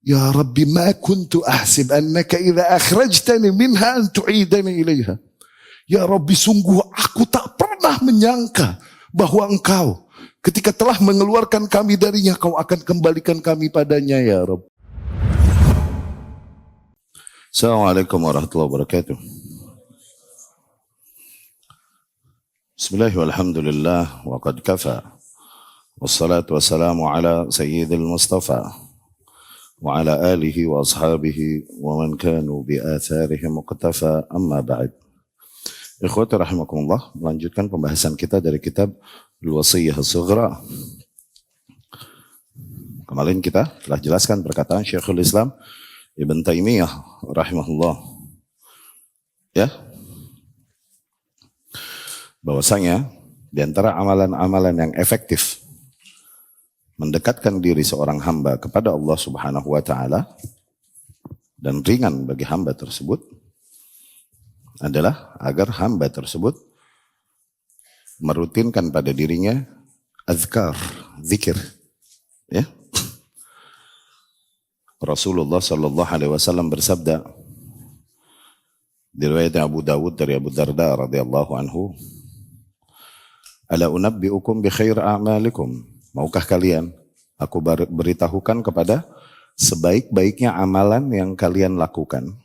Ya Rabbi ma kuntu ahsib annaka idza akhrajtani minha an tu'idani ilaiha. Ya Rabbi, sungguh aku tak pernah menyangka bahwa Engkau ketika telah mengeluarkan kami darinya, Kau akan kembalikan kami padanya, ya Rabb. Assalamualaikum warahmatullahi wabarakatuh. Bismillah walhamdulillah wa qad kafa. Wassalatu wassalamu ala sayyidil mustafa wa ala alihi wa ashabihi wa man kanu bi atharihim muqtafa, amma ba'd. Ikhwati rahimakumullah, melanjutkan pembahasan kita dari kitab Al-Wasiyah As-Sughra. Kemarin kita telah jelaskan perkataan Syekhul Islam Ibn Taimiyah rahimahullah, ya, bahwasanya di antara amalan-amalan yang efektif mendekatkan diri seorang hamba kepada Allah Subhanahu wa taala dan ringan bagi hamba tersebut adalah agar hamba tersebut merutinkan pada dirinya azkar, zikir, ya. Rasulullah sallallahu alaihi wasallam bersabda di riwayat Abu Dawud dari Abu Darda radhiyallahu anhu, "Ala unabbiukum bi khair a'malikum?" Maukah kalian aku beritahukan kepada sebaik-baiknya amalan yang kalian lakukan?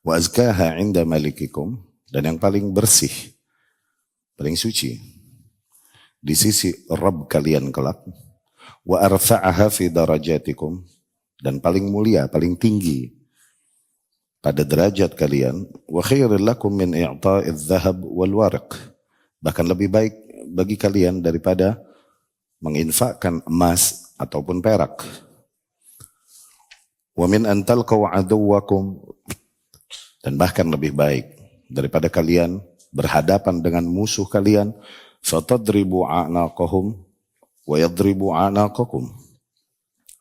Wa azkaha 'inda malikikum, dan yang paling bersih, paling suci di sisi Rabb kalian kelak. Wa arfa'aha fi darajatikum, dan paling mulia, paling tinggi pada derajat kalian. Wa khairul lakum min i'ta'iz dhahab wal warq, bahkan lebih baik bagi kalian daripada menginfakkan emas ataupun perak. Wa min an talqaw aduwakum, dan bahkan lebih baik daripada kalian berhadapan dengan musuh kalian. Fatadribu a'naqahum wa yadribu a'naqakum,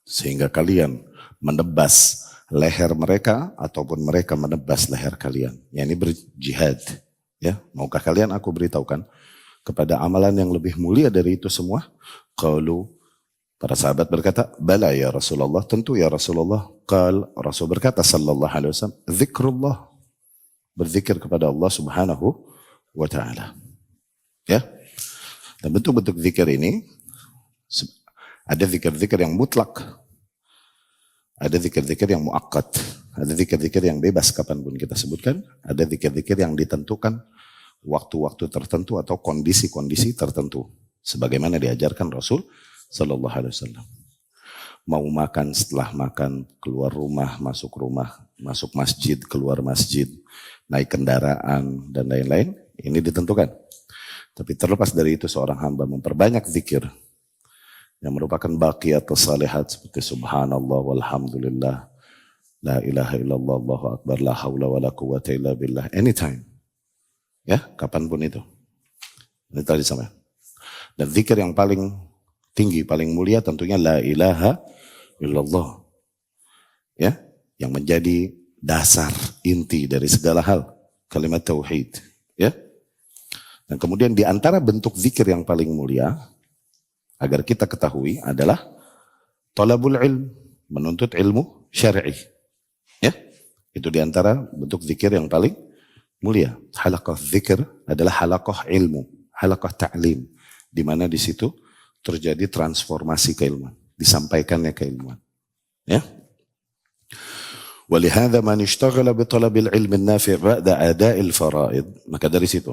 sehingga kalian menebas leher mereka ataupun mereka menebas leher kalian. Yani berjihad, ya. Maukah kalian aku beritahukan kepada amalan yang lebih mulia dari itu semua? Qalu, para sahabat berkata, bala ya Rasulullah, tentu ya Rasulullah. Qal, Rasul berkata sallallahu alaihi wasallam, zikrullah, berzikir kepada Allah Subhanahu wa taala. Ya. Dan bentuk-bentuk zikir ini ada zikir-zikir yang mutlak, ada zikir-zikir yang muakkad, ada zikir-zikir yang bebas kapanpun kita sebutkan, ada zikir-zikir yang ditentukan waktu-waktu tertentu atau kondisi-kondisi tertentu, sebagaimana diajarkan Rasul sallallahu alaihi wasallam. Mau makan, setelah makan, keluar rumah, masuk masjid, keluar masjid, naik kendaraan, dan lain-lain, ini ditentukan. Tapi terlepas dari itu, seorang hamba memperbanyak zikir yang merupakan baqiyatus salihat seperti subhanallah walhamdulillah, la ilaha illallah, Allahu akbar, la haula wala quwwata illa billah, anytime. Ya, kapanpun itu. Ini tadi sama. Dan zikir yang paling tinggi, paling mulia tentunya la ilaha illallah. Ya, yang menjadi dasar inti dari segala hal, kalimat tauhid, ya. Dan kemudian di antara bentuk zikir yang paling mulia agar kita ketahui adalah talabul ilm, menuntut ilmu syar'i. Ya. Itu di antara bentuk zikir yang paling mulia. Halaqah zikir adalah halaqah ilmu, halaqah ta'lim, di mana di situ terjadi transformasi keilmuan, disampaikannya keilmuan. Ya. Walihada man ishtaghala bi talabil ilmi an-nafi' ba'da ada'il fara'id, maka dari situ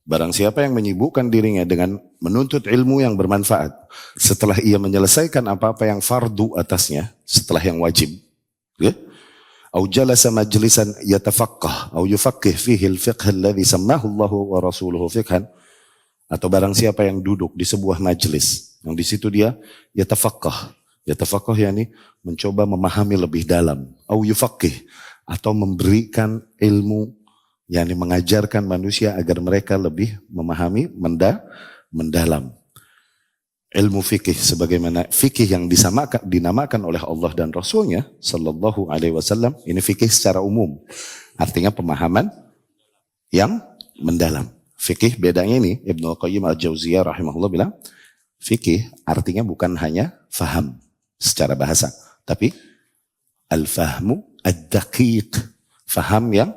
barang siapa yang menyibukkan dirinya dengan menuntut ilmu yang bermanfaat setelah ia menyelesaikan apa-apa yang fardu atasnya, setelah yang wajib, ya, au jalasa majlisan yatafaqqah au yufaqqih fihi al-fiqh alladhi sammahu Allah wa rasuluhu fiqhan, atau barang siapa yang duduk di sebuah majlis yang di situ dia yatafaqqah, yakni mencoba memahami lebih dalam, au yufaqqih, atau memberikan ilmu, yakni mengajarkan manusia agar mereka lebih memahami mendalam ilmu fikih, sebagaimana fikih yang dinamakan oleh Allah dan Rasulnya sallallahu alaihi wasallam. Ini fikih secara umum, artinya pemahaman yang mendalam. Fikih bedanya ini, Ibnu Qayyim Al-Jauziyah rahimahullah bilang, fikih artinya bukan hanya faham secara bahasa, Tapi al-fahmu ad-daqiq, faham yang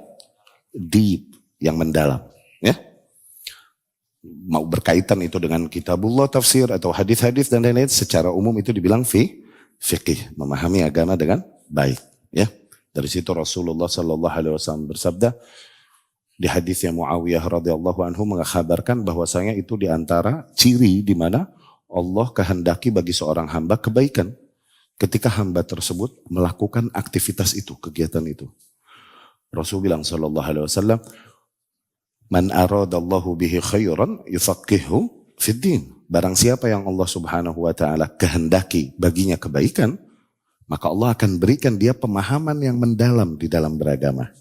deep, yang mendalam. Ya, mau berkaitan itu dengan kitabullah, tafsir atau hadis-hadis dan lain-lain, secara umum itu dibilang fiqih, memahami agama dengan baik. Ya, dari situ Rasulullah Sallallahu Alaihi Wasallam bersabda di hadisnya Muawiyah radhiyallahu anhu mengkhabarkan bahwasanya itu diantara ciri di mana Allah kehendaki bagi seorang hamba kebaikan ketika hamba tersebut melakukan aktivitas itu, kegiatan itu. Rasul bilang Sallallahu Alaihi Wasallam, man aradallahu bihi khairan yufaqihu fid din. Barang siapa yang Allah Subhanahu wa taala kehendaki baginya kebaikan, maka Allah akan berikan dia pemahaman yang mendalam di dalam beragama.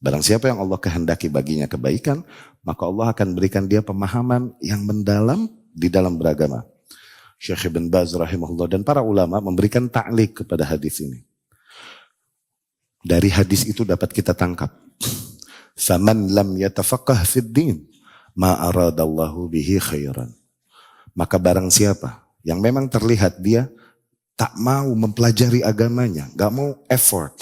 Barang siapa yang Allah kehendaki baginya kebaikan, maka Allah akan berikan dia pemahaman yang mendalam di dalam beragama. Syekh Ibn Baz rahimahullah dan para ulama memberikan ta'liq kepada hadis ini. Dari hadis itu dapat kita tangkap, faman lam yatafaqah fid din ma aradallahu bihi khairan. Maka barang siapa yang memang terlihat dia tak mau mempelajari agamanya, gak mau effort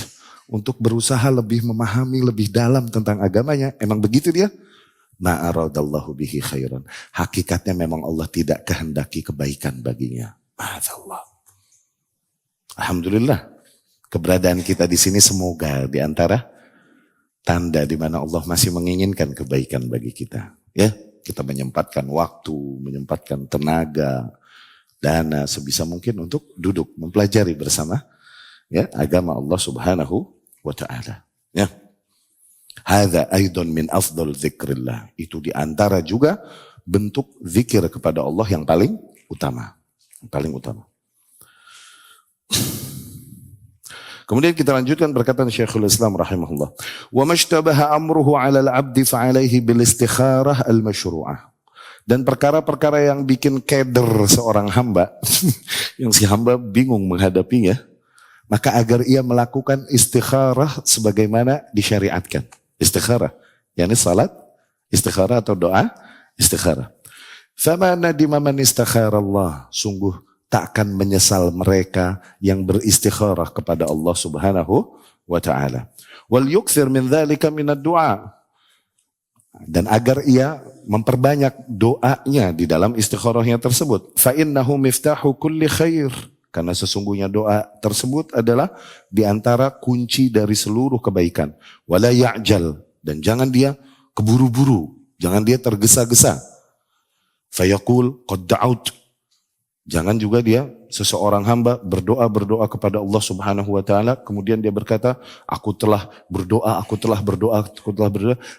untuk berusaha lebih memahami lebih dalam tentang agamanya, emang begitu dia? Ma aradallahu bihi khairan. Hakikatnya memang Allah tidak kehendaki kebaikan baginya. Ma'adzallah. Alhamdulillah, keberadaan kita di sini semoga di antara tanda di mana Allah masih menginginkan kebaikan bagi kita. Ya, kita menyempatkan waktu, menyempatkan tenaga, dana sebisa mungkin untuk duduk mempelajari bersama ya agama Allah Subhanahu wa taala. Ya. Hadza aidan min afdal dzikrillah. Itu di antara juga bentuk zikir kepada Allah yang paling utama. Yang paling utama. Kemudian kita lanjutkan perkataan Syekhul Islam rahimahullah. Wa mashtabaha amruhu 'ala al-'abdi fa'alaihi bil istikharah al-masyru'ah. Dan perkara-perkara yang bikin keder seorang hamba, yang si hamba bingung menghadapinya, maka agar ia melakukan istikharah sebagaimana disyariatkan. Istikharah, yakni salat istikharah atau doa istikharah. Fama nadima man istakhara Allah, sungguh tak akan menyesal mereka yang beristikharah kepada Allah Subhanahu wa taala. Wal yukthir min dzalika minad du'a. Dan agar ia memperbanyak doanya di dalam istikharahnya tersebut. Fa innahu miftahu kulli khair. Karena sesungguhnya doa tersebut adalah di antara kunci dari seluruh kebaikan. Wala ya'jal, dan jangan dia keburu-buru, jangan dia tergesa-gesa. Fa yaqul qad da'ut. Jangan juga dia, seseorang hamba berdoa kepada Allah Subhanahu wa taala, kemudian dia berkata, aku telah berdoa,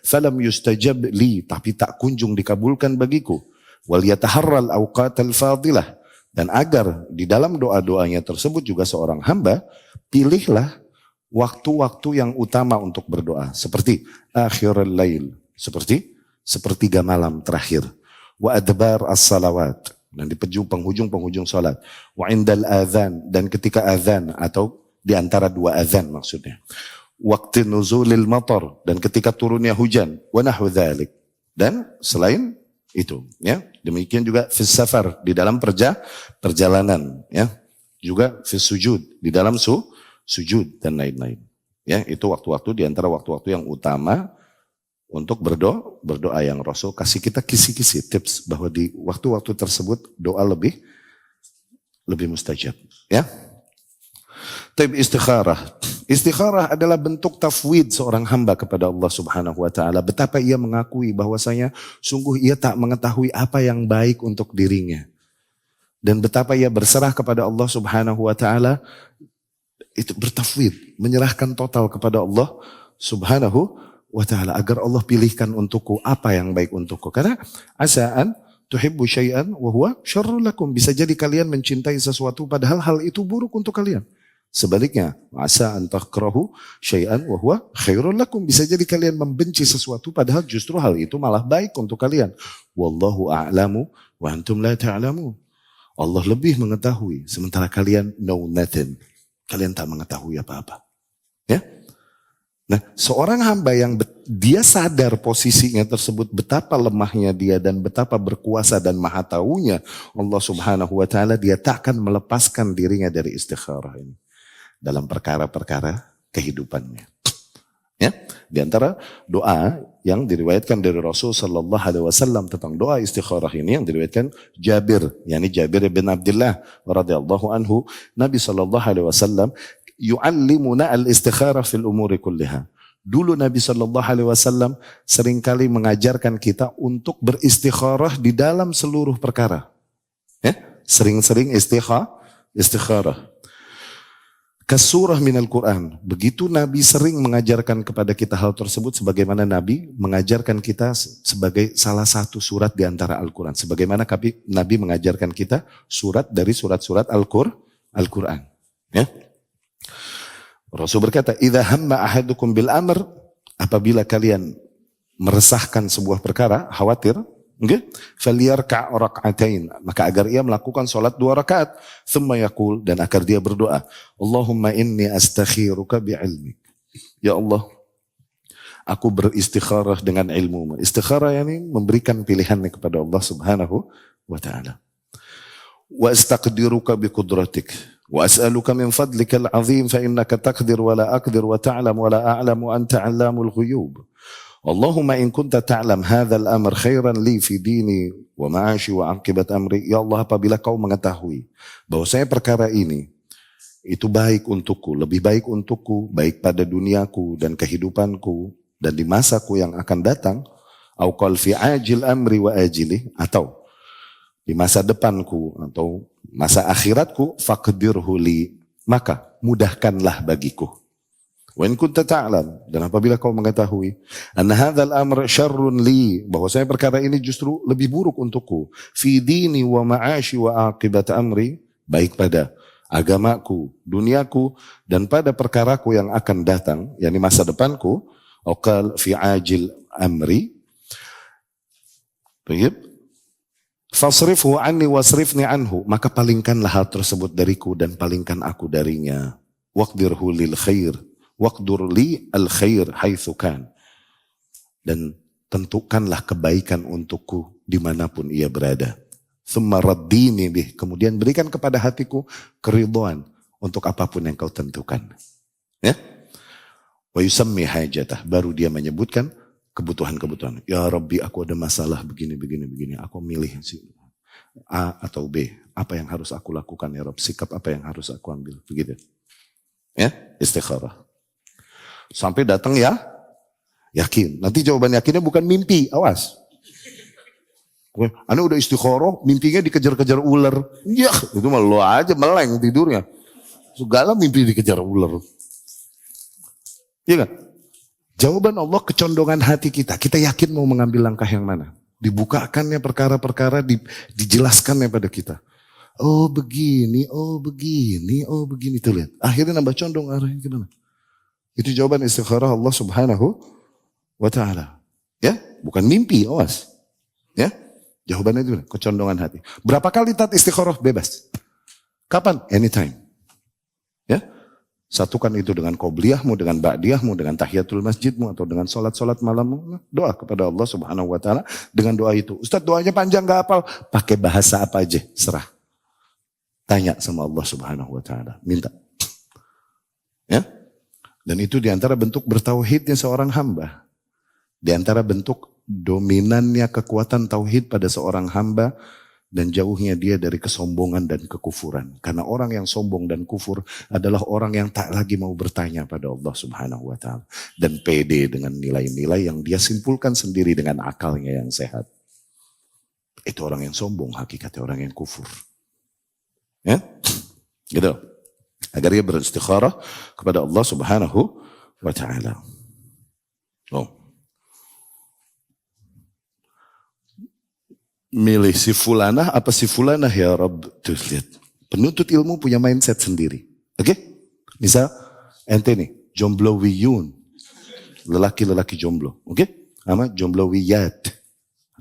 falam yustajab li, tapi tak kunjung dikabulkan bagiku. Wal yataharral awqatal fadilah, dan agar di dalam doa-doanya tersebut juga seorang hamba pilihlah waktu-waktu yang utama untuk berdoa, seperti akhirul lail, seperti sepertiga malam terakhir, wa adbar as-salawat, dan di penghujung salat, wa indal azan, dan ketika azan atau di antara dua azan maksudnya, waqti nuzulil matar, dan ketika turunnya hujan, wa nahwu dzalik, dan selain itu ya. Demikian juga fis safar, di dalam perjalanan ya, juga fis sujud, di dalam sujud dan lain-lain ya. Itu waktu-waktu di antara waktu-waktu yang utama untuk berdoa yang Rasul kasih kita kisi-kisi tips bahwa di waktu-waktu tersebut doa lebih mustajab ya. Tapi istikharah adalah bentuk tafwid seorang hamba kepada Allah Subhanahu wa taala. Betapa ia mengakui bahwasanya sungguh ia tak mengetahui apa yang baik untuk dirinya. Dan betapa ia berserah kepada Allah Subhanahu wa taala, itu bertafwid, menyerahkan total kepada Allah Subhanahu wa ta'ala, agar Allah pilihkan untukku apa yang baik untukku. Karena asa'an tuhibbu syai'an wa huwa syarrul lakum. Bisa jadi kalian mencintai sesuatu padahal hal itu buruk untuk kalian. Sebaliknya, asa'an takrahu syai'an wa huwa khairul lakum. Bisa jadi kalian membenci sesuatu padahal justru hal itu malah baik untuk kalian. Wallahu a'lamu wa antum la ta'lamu. Allah lebih mengetahui sementara kalian know nothing. Kalian tak mengetahui apa-apa. Ya? Nah, seorang hamba yang dia sadar posisinya tersebut, betapa lemahnya dia dan betapa berkuasa dan maha taunya Allah Subhanahu wa taala, dia tak akan melepaskan dirinya dari istikharah ini. dalam perkara-perkara kehidupannya. Ya, di antara doa yang diriwayatkan dari Rasul sallallahu alaihi wasallam tentang doa istikharah ini yang diriwayatkan Jabir, yakni Jabir bin Abdullah radhiyallahu anhu, Nabi sallallahu alaihi wasallam yu'allimuna al-istikharah fil umuri kulliha. Dulu Nabi sallallahu alaihi wasallam seringkali mengajarkan kita untuk beristikharah di dalam seluruh perkara. Ya, sering-sering istikharah. Kasurah minal Quran. Begitu Nabi sering mengajarkan kepada kita hal tersebut, sebagaimana Nabi mengajarkan kita sebagai salah satu surat di antara Al-Quran. Sebagaimana Nabi mengajarkan kita surat dari surat-surat Al-Quran. Ya. Rasul berkata, "Idza hamma ahadukum bil amr", apabila kalian meresahkan sebuah perkara, khawatir, okay? Falyarka' rak'atain, maka agar ia melakukan salat 2 rakaat, thumma yaqul, dan agar dia berdoa, Allahumma inni astakhiruka bi'ilmik. Ya Allah, aku beristikharah dengan ilmu. Istikharah yani memberikan pilihannya kepada Allah Subhanahu wa taala. Wa astaqdiruka biqudratik wa as'aluka min fadlikal azim fa innaka taqdir wa la aqdir wa ta'lam wa la a'lam wa anta 'allamul ghuyub. Allahumma in kunta ta'lam hadzal amr khairan li fi dini wa ma'ashi wa 'aqibat amri. Ya Allah, apabila kau mengetahui bahwasanya perkara ini itu baik untukku, lebih baik untukku, baik pada duniaku dan kehidupanku dan di masaku yang akan datang, au qal fi ajil amri wa ajili, atau di masa depanku atau masa akhiratku, faqdirhu li, maka mudahkanlah bagiku. Wa in kunta ta'lam, dan apabila kau mengetahui anna hadzal amr syarrun li, bahwasanya perkara ini justru lebih buruk untukku, fi dini wa ma'ashi wa aqibat amri, baik pada agamaku, duniaku, dan pada perkaraku yang akan datang, yakni masa depanku, aqal fi ajil amri, baik, fasrifhu anni wasrifni anhu, maka palingkanlah hal tersebut dariku dan palingkan aku darinya. Waqdirhu lil khair, waqdur li al khair haitsu kan, dan tentukanlah kebaikan untukku dimanapun ia berada. Thumma raddini bih, kemudian berikan kepada hatiku keridhaan untuk apapun yang kau tentukan. Ya. Wa yusammi hajatah, baru dia menyebutkan kebutuhan-kebutuhan. Ya Rabbi, aku ada masalah begini. Aku milih A atau B. Apa yang harus aku lakukan ya Rabb? Sikap apa yang harus aku ambil? Begitu. Ya, istikharah. Sampai datang ya, yakin. Nanti jawaban yakinnya bukan mimpi, awas. Anda udah istikharah, mimpinya dikejar-kejar ular. Ya, itu malah lo aja meleng tidurnya. Segala mimpi dikejar ular. Iya kan? Jawaban Allah kecondongan hati kita. Kita yakin mau mengambil langkah yang mana. Dibukakannya perkara-perkara, dijelaskannya pada kita. Oh begini. Tuh lihat. Akhirnya nambah condong arahnya ke mana. Itu jawaban istikharah Allah Subhanahu wa ta'ala. Ya, bukan mimpi, awas. Ya, jawabannya itu kecondongan hati. Berapa kali tat istikharah? Bebas. Kapan? Anytime. Ya. Satukan itu dengan qobliyahmu, dengan ba'diyahmu, dengan tahiyatul masjidmu, atau dengan sholat-sholat malammu. Doa kepada Allah Subhanahu wa ta'ala dengan doa itu. Ustaz, doanya panjang gak hafal. Pakai bahasa apa aja, serah. Tanya sama Allah Subhanahu wa ta'ala. Minta. Ya. Dan itu diantara bentuk bertauhidnya seorang hamba. Diantara bentuk dominannya kekuatan tauhid pada seorang hamba. Dan jauhnya dia dari kesombongan dan kekufuran. Karena orang yang sombong dan kufur adalah orang yang tak lagi mau bertanya pada Allah Subhanahu wa ta'ala. Dan pede dengan nilai-nilai yang dia simpulkan sendiri dengan akalnya yang sehat. Itu orang yang sombong, hakikatnya orang yang kufur. Ya, gitu. Agar dia beristikharah kepada Allah Subhanahu wa ta'ala. Oh. Milih si fulanah apa si fulanah ya Rabb. Tuh lihat. Penuntut ilmu punya mindset sendiri. Oke? Okay? Misal ente nih, jomblowiyun. Lelaki-lelaki jomblo. Oke? Okay? Sama jomblowiyat.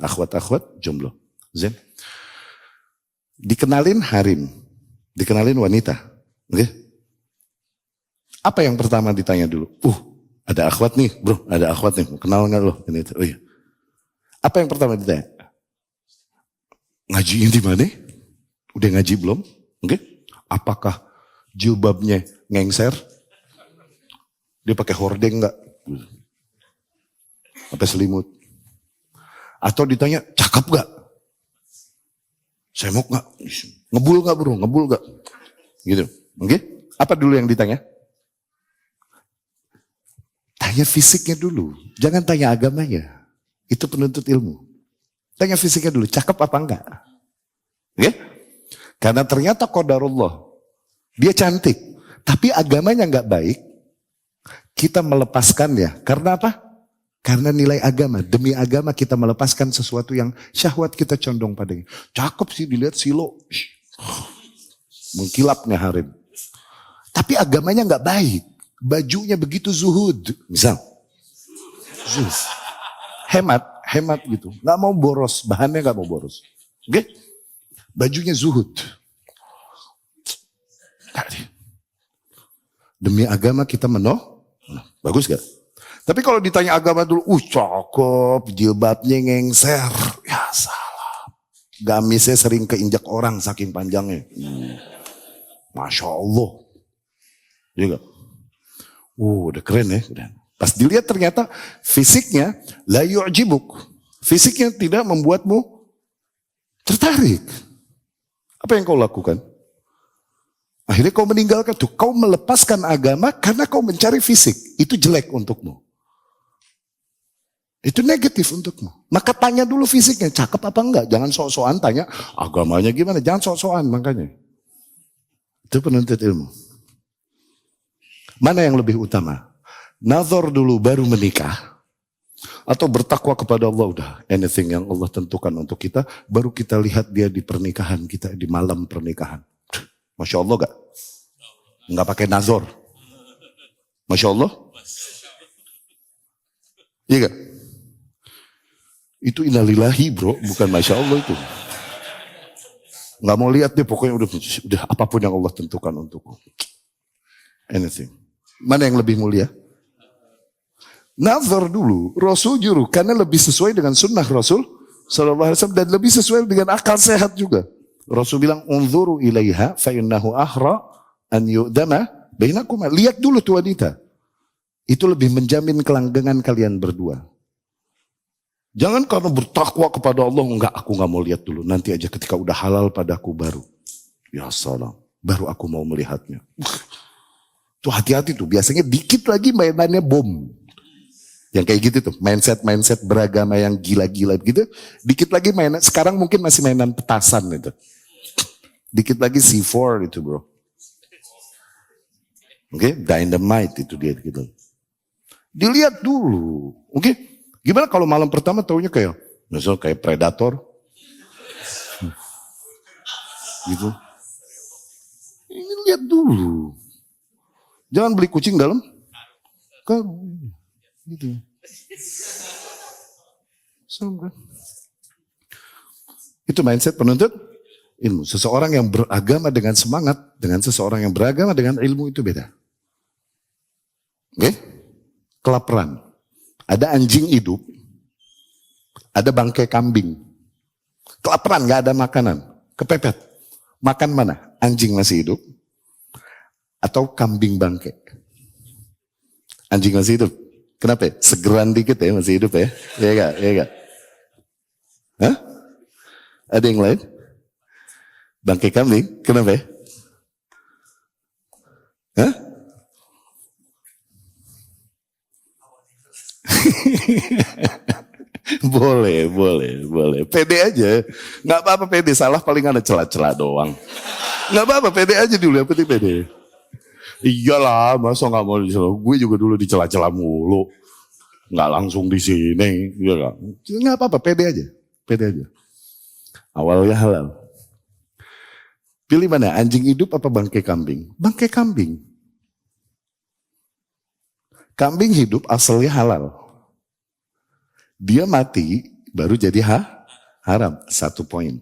Akhwat-akhwat jomblo. Zen. Dikenalin harim. Dikenalin wanita. Oke? Okay? Apa yang pertama ditanya dulu? Ada akhwat nih bro. Ada akhwat nih. Kenal gak lo? Oh iya. Apa yang pertama ditanya? Ngajiin di mana? Udah ngaji belum? Oke? Apakah jilbabnya ngengser. Dia pakai hordeng enggak? Pakai selimut. Atau ditanya, cakep enggak? Semok enggak? Ngebul enggak bro? Ngebul enggak? Gitu. Oke? Apa dulu yang ditanya? Tanya fisiknya dulu. Jangan tanya agamanya. Itu penuntut ilmu. Tanya fisiknya dulu, cakep apa enggak? Oke? Karena ternyata qadarullah. Dia cantik. Tapi agamanya enggak baik. Kita melepaskannya. Karena apa? Karena nilai agama. Demi agama kita melepaskan sesuatu yang syahwat kita condong padanya. Cakep sih dilihat silo. Mengkilapnya harim. Tapi agamanya enggak baik. Bajunya begitu zuhud. Misal. Zuhud. Hemat gitu. Nggak mau boros, bahannya nggak mau boros. Oke? Bajunya zuhud. Demi agama kita bagus gak? Tapi kalau ditanya agama dulu, cakep, jilbabnya ngengser. Ya salah. Gamisnya sering keinjak orang saking panjangnya. Masya Allah. Iya gak? Udah keren ya. Udah. Pas dilihat ternyata fisiknya la yu'jibuk. Fisiknya tidak membuatmu tertarik. Apa yang kau lakukan? Akhirnya kau meninggalkan tuh. Kau melepaskan agama karena kau mencari fisik. Itu jelek untukmu. Itu negatif untukmu. Maka tanya dulu fisiknya. Cakep apa enggak? Jangan sok-sokan tanya agamanya gimana. Jangan sok-sokan makanya. Itu penuntut ilmu. Mana yang lebih utama? Nazar dulu baru menikah. Atau bertakwa kepada Allah udah. Anything yang Allah tentukan untuk kita. Baru kita lihat dia di pernikahan kita. Di malam pernikahan. Masya Allah gak? Nggak pakai nazar. Masya Allah. Iya gak? Itu innalillahi bro. Bukan Masya Allah itu. Nggak mau lihat dia pokoknya udah apapun yang Allah tentukan untukku. Anything. Mana yang lebih mulia? Nazar dulu, Rasul juru, karena lebih sesuai dengan sunnah Rasul Sallallahu Alaihi Wasallam dan lebih sesuai dengan akal sehat juga. Rasul bilang, unzuru ilaiha fa innahu ahra an yu'dama bainakuma. Lihat dulu tuh wanita. Itu lebih menjamin kelanggengan kalian berdua. Jangan karena bertakwa kepada Allah, enggak, aku enggak mau lihat dulu. Nanti aja ketika udah halal padaku baru. Ya salam, baru aku mau melihatnya. Tuh hati-hati tuh, biasanya dikit lagi mainannya bom. Yang kayak gitu tuh, mindset beragama yang gila-gila gitu. Dikit lagi mainan, sekarang mungkin masih mainan petasan itu. Dikit lagi C4 itu bro. Oke, dynamite itu dia gitu. Dilihat dulu, oke. Gimana kalau malam pertama taunya kayak, misalnya kayak predator. Gitu. Ini lihat dulu. Jangan beli kucing dalam. Gitu. Kan? Itu mindset penuntut ilmu. Seseorang yang beragama dengan semangat, dengan seseorang yang beragama dengan ilmu itu beda. Oke? Kelaparan. Ada anjing hidup, ada bangkai kambing. Kelaparan, gak ada makanan. Kepepet. Makan mana? Anjing masih hidup atau kambing bangkai? Anjing masih hidup. Kenapa ya? Segeran dikit ya, masih hidup ya. Iya gak? Iya gak? Hah? Ada yang lain? Bangkai kambing? Kenapa ya? Hah? boleh. Pede aja. Gak apa-apa pede, salah paling ada celah-celah doang. Gak apa-apa pede aja dulu, yang penting pede. Iyalah, masa nggak mau dicela? Gue juga dulu dicela-cela mulu, nggak langsung di sini, ya kan? Nggak apa-apa, pede aja. Awalnya halal. Pilih mana, anjing hidup apa bangkai kambing? Bangkai kambing. Kambing hidup asalnya halal. Dia mati baru jadi haram. 1 poin.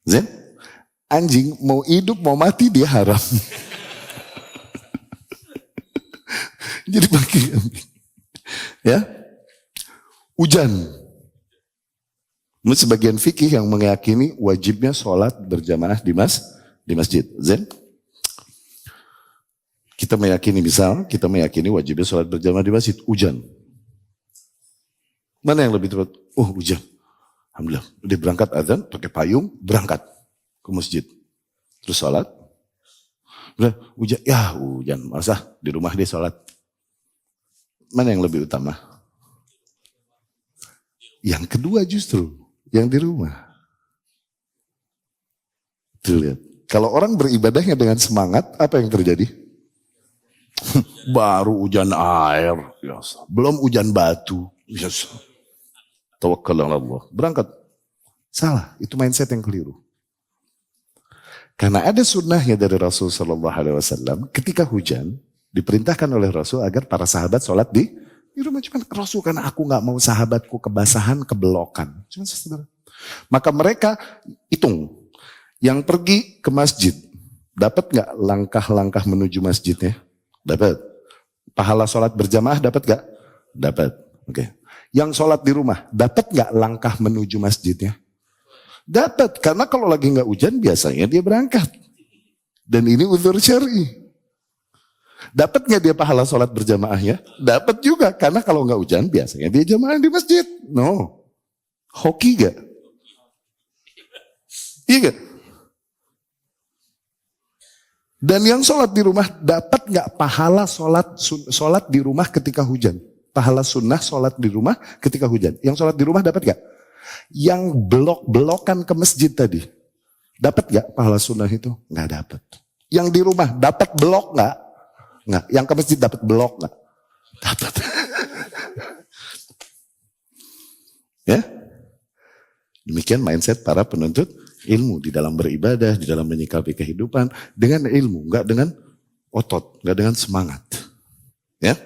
Zen? Anjing mau hidup mau mati dia haram. Jadi bagi ya hujan. Sebagian fikih yang meyakini wajibnya sholat berjamaah di masjid. Zen. Kita meyakini wajibnya sholat berjamaah di masjid. Hujan. Mana yang lebih tepat? Oh, hujan. Alhamdulillah. Udah berangkat azan, pakai payung, berangkat ke masjid. Terus sholat. Udah hujan. Ya hujan. Masa di rumah dia sholat. Mana yang lebih utama? Yang kedua justru. Yang di rumah. Tuh lihat. Kalau orang beribadahnya dengan semangat, apa yang terjadi? Baru hujan air, biasa. Belum hujan batu, biasa. Tawakkal ala Allah. Berangkat. Salah, itu mindset yang keliru. Karena ada sunnahnya dari Rasul Sallallahu Alaihi Wasallam, ketika hujan diperintahkan oleh Rasul agar para sahabat sholat di rumah. Cuman Rasul, karena aku nggak mau sahabatku kebasahan, kebelokan. Cuman saudara. Maka mereka hitung, yang pergi ke masjid dapat nggak langkah-langkah menuju masjidnya? Dapat. Pahala sholat berjamaah dapat gak? Dapat. Oke. Yang sholat di rumah, dapat gak langkah menuju masjidnya? Dapat. Karena kalau lagi gak hujan, biasanya dia berangkat. Dan ini uzur syar'i. Dapat gak dia pahala sholat berjamaahnya? Dapat juga. Karena kalau gak hujan, biasanya dia jamaah di masjid. No. Hoki gak? Iya gak? Dan yang sholat di rumah dapat nggak pahala sholat di rumah ketika hujan? Pahala sunnah sholat di rumah ketika hujan. Yang sholat di rumah dapat nggak? Yang belok-belokan ke masjid tadi, dapat nggak pahala sunnah itu? Nggak dapat. Yang di rumah dapat belok nggak? Nggak. Yang ke masjid dapat belok nggak? Dapat. Ya, demikian mindset para penuntut ilmu di dalam beribadah, di dalam menyikapi kehidupan dengan ilmu, enggak dengan otot, enggak dengan semangat. Ya.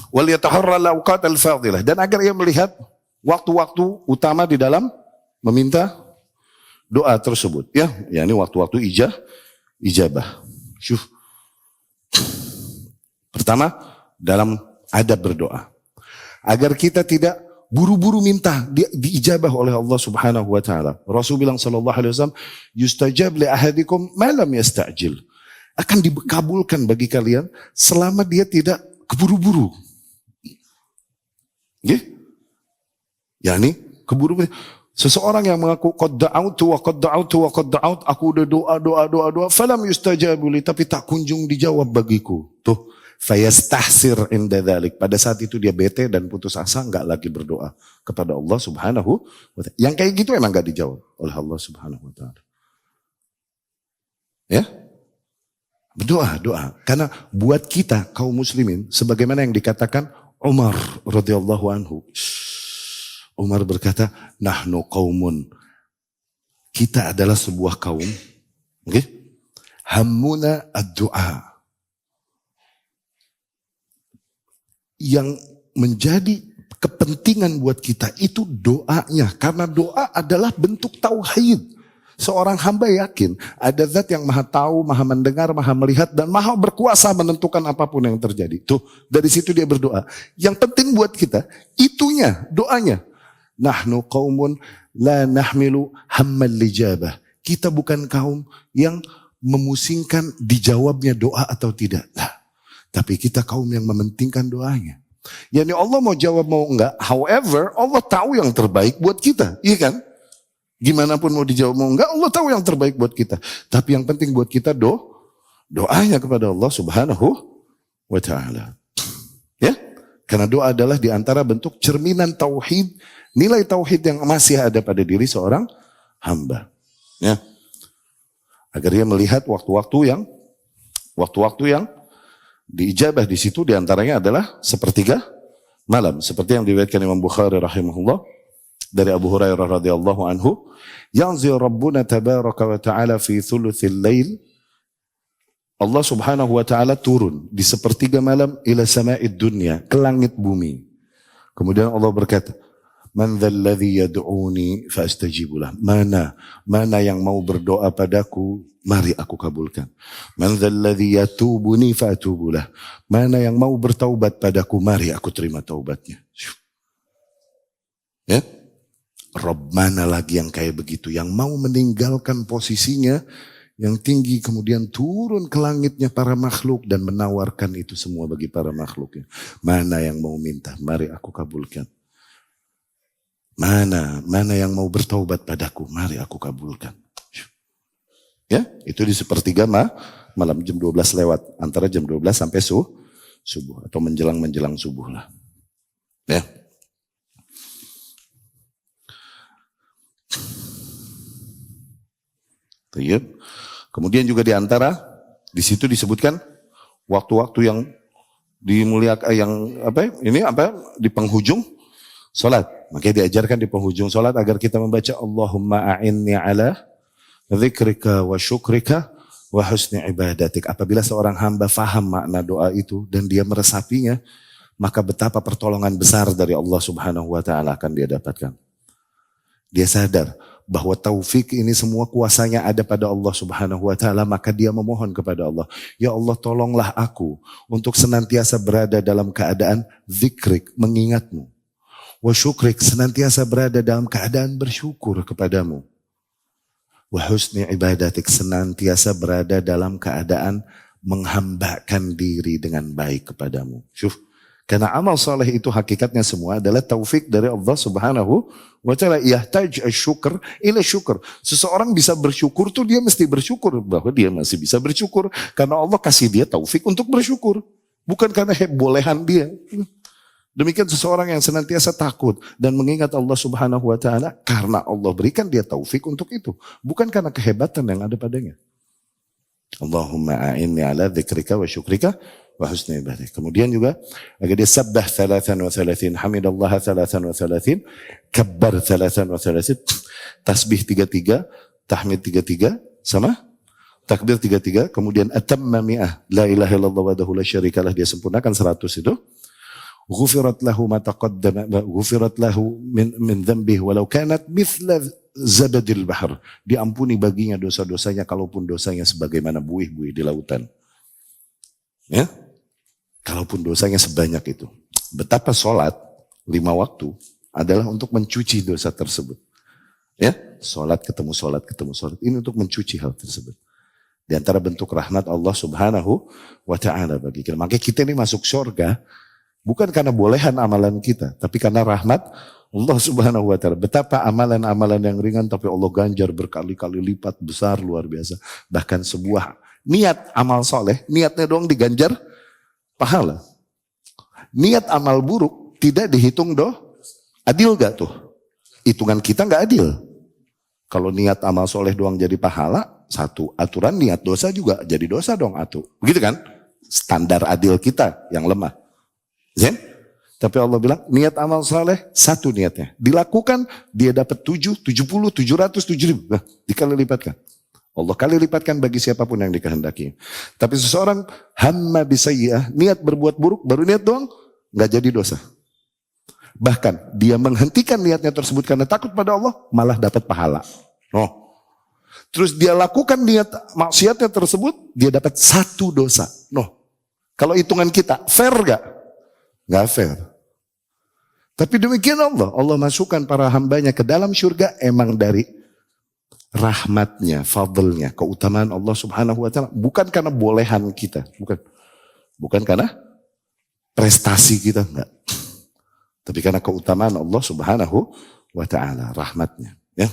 Wal yataharral awqat al-fadilah, dan agar ia melihat waktu-waktu utama di dalam meminta doa tersebut. Ya, yakni waktu-waktu ijabah. Syuf. Pertama, dalam adab berdoa. Agar kita tidak buru-buru minta diijabah oleh Allah Subhanahu wa taala. Rasul bilang sallallahu alaihi wasallam, "Yustajab li ahadikum ma lam yasta'jil." Akan dikabulkan bagi kalian selama dia tidak keburu-buru. Nggih? Yani keburu-buru. Seseorang yang mengaku qad da'autu wa qad da'autu wa qad da'aut, aku udah doa, falam yustajabu li, tapi tak kunjung dijawab bagiku. Tuh, fayastahsir inda dzalik. Pada saat itu dia bete dan putus asa, enggak lagi berdoa kepada Allah Subhanahu wa taala. Yang kayak gitu emang enggak dijawab oleh Allah Subhanahu wa taala. Ya? Berdoa. Karena buat kita kaum muslimin, sebagaimana yang dikatakan Umar radhiyallahu anhu. Umar berkata, "Nahnu qaumun." Kita adalah sebuah kaum, okay? Hammuna ad-du'a. Yang menjadi kepentingan buat kita itu doanya. Karena doa adalah bentuk tauhid. Seorang hamba yakin ada zat yang maha tahu, maha mendengar, maha melihat, dan maha berkuasa menentukan apapun yang terjadi. Tuh, dari situ dia berdoa. Yang penting buat kita, itunya, doanya. Nahnu qaumun la nahmilu hammal lijabah. Kita bukan kaum yang memusingkan dijawabnya doa atau tidak. Nah, tapi kita kaum yang mementingkan doanya. Yani Allah mau jawab mau enggak. However, Allah tahu yang terbaik buat kita. Iya kan? Gimana pun mau dijawab mau enggak, Allah tahu yang terbaik buat kita. Tapi yang penting buat kita doanya kepada Allah Subhanahu wa ta'ala. Ya? Karena doa adalah diantara bentuk cerminan tauhid, nilai tauhid yang masih ada pada diri seorang hamba. Ya. Agar dia melihat waktu-waktu yang diijabah di situ diantaranya adalah sepertiga malam. Seperti yang diriwayatkan Imam Bukhari rahimahullah dari Abu Hurairah radhiyallahu anhu, yanzil Rabbuna tabaraka wa ta'ala fi thuluthil lail. Allah Subhanahu wa taala turun di sepertiga malam ila sama'id dunya, ke langit bumi. Kemudian Allah berkata, "Man dzal ladzi yad'uni fa astajibu lah." Mana yang mau berdoa padaku, mari aku kabulkan. "Man dzal ladzi yatubuni fa atubu lah." Mana yang mau bertaubat padaku, mari aku terima taubatnya. Ya? Rob mana lagi yang kayak begitu, yang mau meninggalkan posisinya yang tinggi, kemudian turun ke langitnya para makhluk dan menawarkan itu semua bagi para makhluknya. Mana yang mau minta? Mari aku kabulkan. Mana yang mau bertaubat padaku? Mari aku kabulkan. Ya, itu di sepertiga malam jam 12 lewat, antara jam 12 sampai subuh atau menjelang subuh lah. Ya. Tayyib. Kemudian juga di antara di situ disebutkan waktu-waktu yang dimuliakan di penghujung salat. Makanya diajarkan di penghujung salat agar kita membaca Allahumma a'inni ala dzikrika wa syukrika wa husni ibadatik. Apabila seorang hamba faham makna doa itu dan dia meresapinya, maka betapa pertolongan besar dari Allah Subhanahu wa taala akan dia dapatkan. Dia sadar bahwa taufik ini semua kuasanya ada pada Allah Subhanahu wa taala, maka dia memohon kepada Allah, ya Allah tolonglah aku untuk senantiasa berada dalam keadaan zikrik, mengingatmu. Wa syukrik, senantiasa berada dalam keadaan bersyukur kepadamu. Wa husni ibadatik, senantiasa berada dalam keadaan menghambakan diri dengan baik kepadamu. Syuf. Karena amal saleh itu hakikatnya semua adalah taufik dari Allah Subhanahu wa taala. Yahtaj asyukr ila syukr. Seseorang bisa bersyukur tuh dia mesti bersyukur bahwa dia masih bisa bersyukur karena Allah kasih dia taufik untuk bersyukur, bukan karena bolehan dia. Demikian seseorang yang senantiasa takut dan mengingat Allah Subhanahu wa taala karena Allah berikan dia taufik untuk itu, bukan karena kehebatan yang ada padanya. Allahumma a'inni ala dzikrika wa syukrika wa husni ibadatik. Kemudian juga agar dia sabbah 33, hamidallah 33, kabbar 33, tasbih 33, tahmid 33 sama takbir 33, kemudian atamma mi'ah, la ilaha illallah wahdahu la syarikalah, dia sempurnakan 100 itu. Ghufirat lahu ma taqaddama, ghufirat lahu min dhanbihi walau kanat mithla zabadil bahr. Diampuni baginya dosa-dosanya kalaupun dosanya sebagaimana buih-buih di lautan. Ya? Kalaupun dosanya sebanyak itu. Betapa sholat 5 waktu adalah untuk mencuci dosa tersebut. Ya? Sholat ketemu sholat. Ini untuk mencuci hal tersebut. Di antara bentuk rahmat Allah Subhanahu wa ta'ala bagi kita. Makanya kita ini masuk surga bukan karena bolehan amalan kita, tapi karena rahmat Allah Subhanahu wa taala. Betapa amalan-amalan yang ringan tapi Allah ganjar berkali-kali lipat, besar, luar biasa. Bahkan sebuah niat amal soleh, niatnya doang diganjar pahala. Niat amal buruk tidak dihitung adil gak tuh? Hitungan kita gak adil. Kalau niat amal soleh doang jadi pahala, satu. Aturan niat dosa juga jadi dosa dong atuh. Begitu kan? Standar adil kita yang lemah. Ya? Tapi Allah bilang niat amal saleh satu niatnya. Dilakukan dia dapat 7, 70, 700, 7.000. Nah, dikali lipatkan. Allah kali lipatkan bagi siapapun yang dikehendaki. Tapi seseorang hamma bisayyi'ah, niat berbuat buruk, baru niat doang, gak jadi dosa. Bahkan dia menghentikan niatnya tersebut karena takut pada Allah, malah dapat pahala. Oh. Terus dia lakukan niat maksiatnya tersebut, dia dapat 1 dosa. No. Kalau hitungan kita, fair gak? Gak fair. Tapi demikian Allah masukkan para hambanya ke dalam surga emang dari rahmatnya, fadlnya, keutamaan Allah Subhanahu wa taala. Bukan karena bolehan kita, bukan karena prestasi kita, enggak. Tapi karena keutamaan Allah Subhanahu wa taala, rahmatnya, ya.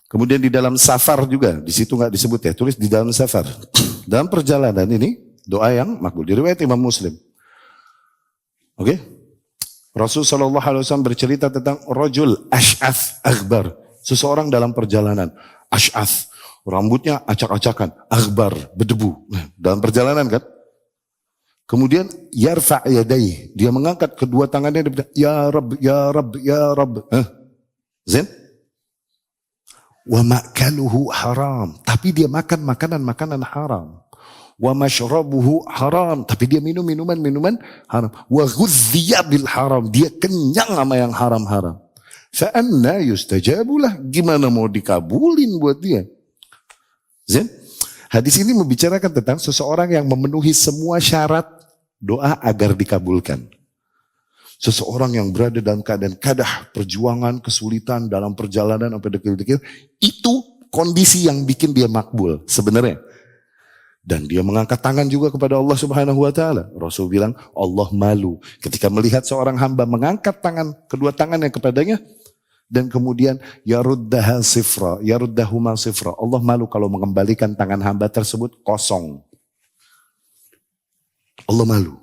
Kemudian di dalam safar juga, di situ enggak disebut ya, tulis di dalam safar. Dalam perjalanan ini doa yang makbul. Di riwayat Imam Muslim. Oke. Rasul sallallahu alaihi wasallam bercerita tentang rajul ash'ath aghbar. Seseorang dalam perjalanan ash'ath, rambutnya acak-acakan, aghbar, berdebu. Dalam perjalanan kan? Kemudian yarfa' yadayhi, dia mengangkat kedua tangannya, dia bilang, ya Rabb, ya Rabb, ya Rabb. Zain? Wa ma'kaluhu haram, tapi dia makan makanan haram. Wa mashrabuhu haram, tapi dia minum minuman haram. Wa ghuzziya bil haram, dia kenyang sama yang haram-haram. Fa anna yustajabulah, gimana mau dikabulin buat dia? Zain? Hadis ini membicarakan tentang seseorang yang memenuhi semua syarat doa agar dikabulkan. Seseorang yang berada dalam keadaan kadah, perjuangan, kesulitan dalam perjalanan sampai dekil-dekil, itu kondisi yang bikin dia makbul sebenarnya. Dan dia mengangkat tangan juga kepada Allah Subhanahu wa taala. Rasul bilang Allah malu ketika melihat seorang hamba mengangkat tangan, kedua tangannya kepadanya dan kemudian yaruddaha sifra, yaruddahuma sifra. Allah malu kalau mengembalikan tangan hamba tersebut kosong. Allah malu.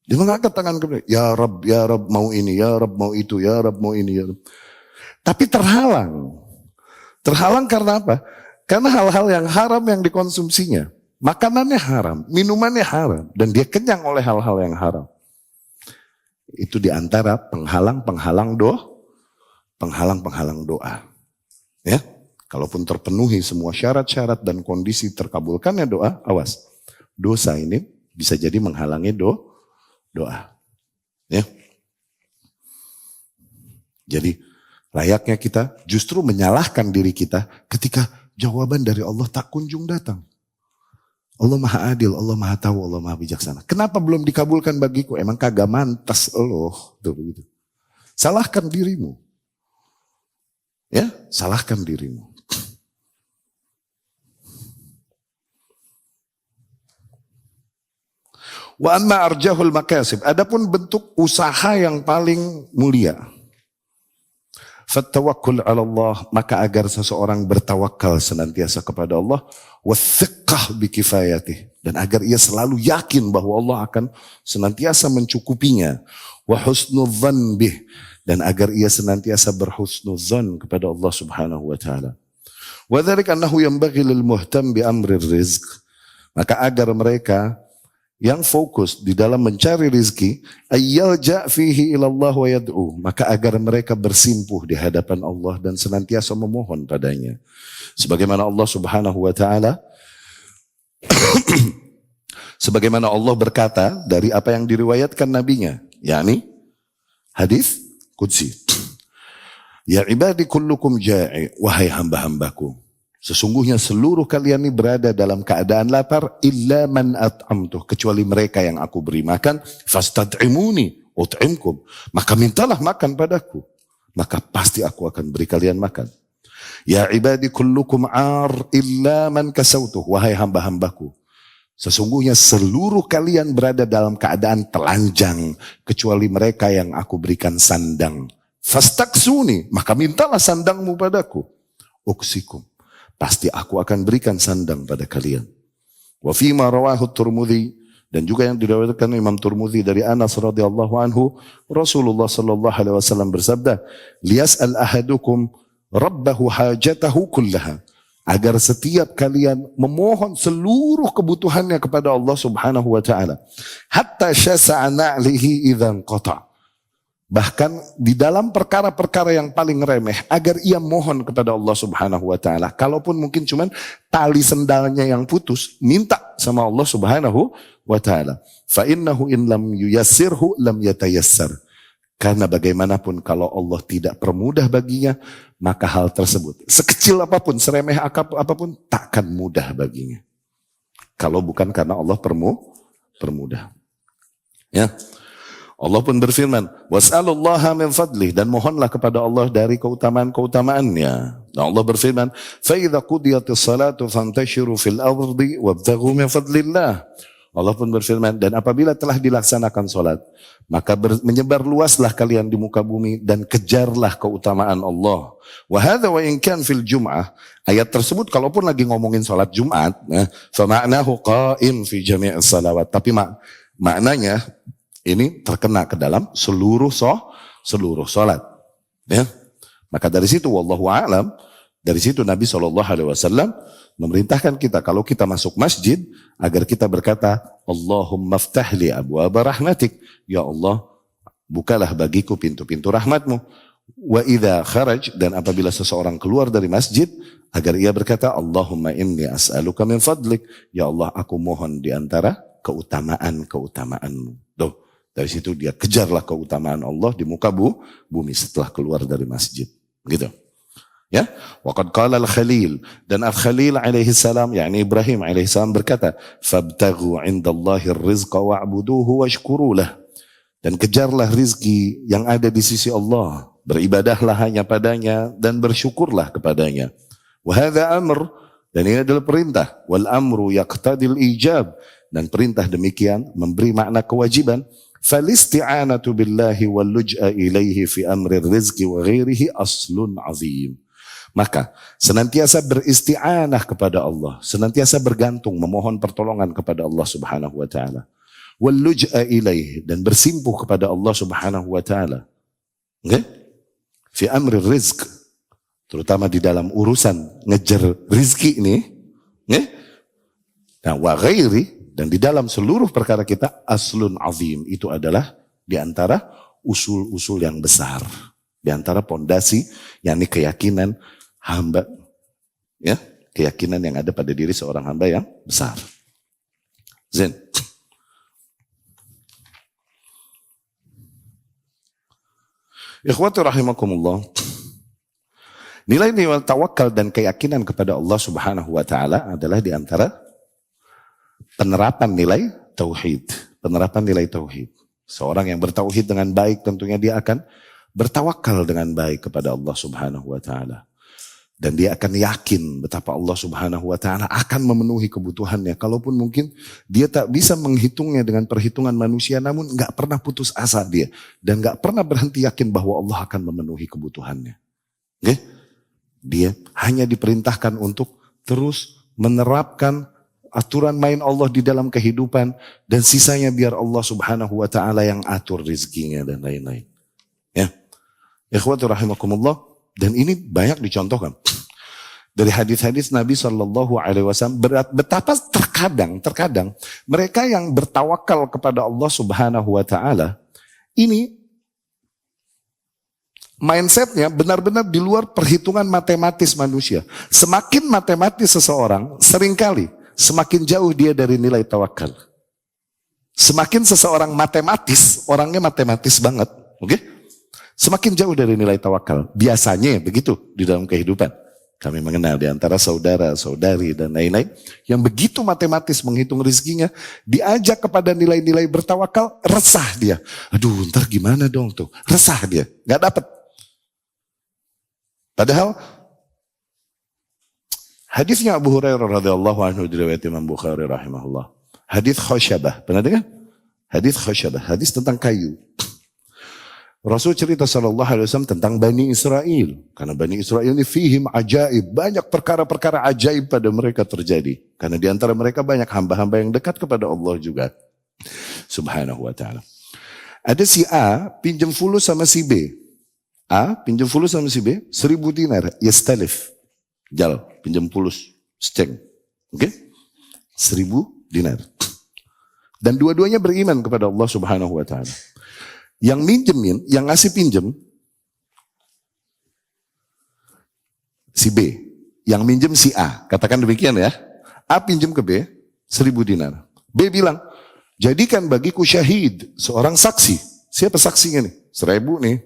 Dia mengangkat tangan kepada ya Rab mau ini, ya Rab mau itu, ya Rab mau ini, ya Rab. Tapi terhalang. Terhalang karena apa? Karena hal-hal yang haram yang dikonsumsinya. Makanannya haram, minumannya haram, dan dia kenyang oleh hal-hal yang haram. Itu diantara penghalang-penghalang doa. Ya, kalaupun terpenuhi semua syarat-syarat dan kondisi terkabulkannya doa, awas. Dosa ini bisa jadi menghalangi doa. Ya. Jadi layaknya kita justru menyalahkan diri kita ketika jawaban dari Allah tak kunjung datang. Allah maha adil, Allah maha tahu, Allah maha bijaksana. Kenapa belum dikabulkan bagiku? Emang kagak mantas Allah. Tuh, begitu. Salahkan dirimu. Ya, salahkan dirimu. Wa amma arjahul makasib. Adapun bentuk usaha yang paling mulia. Fattawakkul ala Allah, maka agar seseorang bertawakal senantiasa kepada Allah, wathiqah bikifayatih, dan agar ia selalu yakin bahwa Allah akan senantiasa mencukupinya, wa husnudzan bih, dan agar ia senantiasa berhusnudzan kepada Allah Subhanahu wa taala. Wa dzalika annahu yanbaghi lil muhtam bi amri rizq, maka agar mereka yang fokus di dalam mencari rizki, ayyalja fihi ilallah wa yad'u, maka agar mereka bersimpuh di hadapan Allah dan senantiasa memohon padanya. Sebagaimana Allah Subhanahu wa taala sebagaimana Allah berkata dari apa yang diriwayatkan nabinya, yakni hadis qudsi. Ya ibadi kullukum ja'i, wahai hamba-hambaku, sesungguhnya seluruh kalian ini berada dalam keadaan lapar, illa man at'amtuh, kecuali mereka yang aku beri makan, fastad'imuni ut'imkum, maka mintalah makan padaku, maka pasti aku akan beri kalian makan. Ya ibadi kullukum ar illa man kasautuh, wahai hamba-hambaku, sesungguhnya seluruh kalian berada dalam keadaan telanjang, kecuali mereka yang aku berikan sandang. Fastaksuni, maka mintalah sandangmu padaku. Uksikum, pasti aku akan berikan sandang pada kalian. Wa fima rawahu Tirmidzi, dan juga yang diriwayatkan Imam Tirmidzi dari Anas radhiyallahu anhu, Rasulullah sallallahu alaihi wasallam bersabda, liyas'al ahadukum rabbahu hajatahu kullaha, agar setiap kalian memohon seluruh kebutuhannya kepada Allah Subhanahu wa taala, hatta syasa'a na'lihi idzan qata', bahkan di dalam perkara-perkara yang paling remeh, agar ia mohon kepada Allah Subhanahu wa taala. Kalaupun mungkin cuman tali sendalnya yang putus, minta sama Allah Subhanahu wa taala. Fa innahu in lam yuyassirhu lam yatayassar. Karena bagaimanapun kalau Allah tidak permudah baginya, maka hal tersebut sekecil apapun, seremeh apapun, takkan mudah baginya. Kalau bukan karena Allah permudah. Ya. Allah pun berfirman, was'alullaha min fadlih, dan mohonlah kepada Allah dari keutamaan-keutamaannya. Dan Allah berfirman, fa idza qudiyatis salatu fantashiru fil ardi wabtaghu min fadlillah. Allah pun berfirman, dan apabila telah dilaksanakan salat, maka menyebar luaslah kalian di muka bumi dan kejarlah keutamaan Allah. Wa hadza wa in kan fil jum'ah, ayat tersebut kalaupun lagi ngomongin salat Jumat, fa ma'nahu qa'im fi jami'is salawat, tapi maknanya ini terkena ke dalam seluruh salat. Ya. Maka dari situ wallahu a'lam, dari situ Nabi SAW memerintahkan kita kalau kita masuk masjid agar kita berkata, Allahumma ftahli abwaba rahmatik, ya Allah bukalah bagiku pintu-pintu rahmatmu. Wa idza kharaj, dan apabila seseorang keluar dari masjid agar ia berkata, Allahumma inni as'aluka min fadlik, ya Allah aku mohon di antara keutamaan-keutamaanmu. Tuh. Dari situ dia kejarlah keutamaan Allah di muka bumi setelah keluar dari masjid. Gitu. Ya. Waqad qala al-Khalil, dan al-Khalil alaihi salam, yakni Ibrahim alaihi salam berkata, fabtaghu 'indallahi ar-rizqa wa'buduhu washkuru lah. Dan kejarlah rizki yang ada di sisi Allah, beribadahlah hanya padanya dan bersyukurlah kepadanya. Wahada amr, dan ini adalah perintah. Wal amru yaqtadil ijab, dan perintah demikian memberi makna kewajiban. Falisti'anatu billahi wal luj'a ilaihi fi amri rizqi wa ghairihi aslun azim. Maka senantiasa beristi'anah kepada Allah, senantiasa bergantung, memohon pertolongan kepada Allah Subhanahu wa taala. Wal luj'a ilaihi, dan bersimpuh kepada Allah Subhanahu wa taala. Okay? Fi amri rizq, terutama di dalam urusan ngejar rizki ini. Okay? Nah, wa ghairi, dan di dalam seluruh perkara kita aslun azim, itu adalah di antara usul-usul yang besar, di antara pondasi yakni keyakinan hamba, ya, keyakinan yang ada pada diri seorang hamba yang besar. Zain. Ikhwati rahimakumullah. Nilai-nilai tawakal dan keyakinan kepada Allah Subhanahu wa taala adalah di antara penerapan nilai tauhid, penerapan nilai tauhid. Seorang yang bertauhid dengan baik tentunya dia akan bertawakal dengan baik kepada Allah Subhanahu wa taala. Dan dia akan yakin betapa Allah Subhanahu wa taala akan memenuhi kebutuhannya. Kalaupun mungkin dia tak bisa menghitungnya dengan perhitungan manusia, namun enggak pernah putus asa dia. Dan enggak pernah berhenti yakin bahwa Allah akan memenuhi kebutuhannya. Okay? Dia hanya diperintahkan untuk terus menerapkan aturan main Allah di dalam kehidupan. Dan sisanya biar Allah Subhanahu wa taala yang atur rezekinya dan lain-lain. Ya. Ikhwati rahimakumullah. Dan ini banyak dicontohkan dari hadis-hadis Nabi SAW. Betapa terkadang mereka yang bertawakal kepada Allah Subhanahu Wa Taala ini mindsetnya benar-benar di luar perhitungan matematis manusia. Semakin matematis seseorang, seringkali semakin jauh dia dari nilai tawakal. Semakin seseorang matematis, orangnya matematis banget, oke? Semakin jauh dari nilai tawakal. Biasanya begitu di dalam kehidupan. Kami mengenal di antara saudara, saudari dan lain-lain yang begitu matematis menghitung rezekinya, diajak kepada nilai-nilai bertawakal, resah dia. Aduh, ntar gimana dong tuh? Resah dia, nggak dapat. Padahal hadisnya Abu Hurairah radhiyallahu anhu diriwayatkan Imam Bukhari rahimahullah. Hadis Khasyabah, pernah dengar? Hadis Khasyabah, hadis tentang kayu. Rasul cerita SAW tentang Bani Israel. Karena Bani Israel ini fihim ajaib. Banyak perkara-perkara ajaib pada mereka terjadi. Karena di antara mereka banyak hamba-hamba yang dekat kepada Allah juga. Subhanahu wa ta'ala. Ada si A pinjam fulus sama si B. A pinjam fulus sama si B 1.000 dinar. Yastalif. Jal, pinjam fulus. Steng. Oke? 1.000 dinar. Dan dua-duanya beriman kepada Allah Subhanahu wa ta'ala. Yang minjemin, yang ngasih pinjem, si B. Yang minjem si A. Katakan demikian ya. A pinjem ke B, 1.000 dinar. B bilang, jadikan bagiku syahid, seorang saksi. Siapa saksinya nih? 1.000 nih.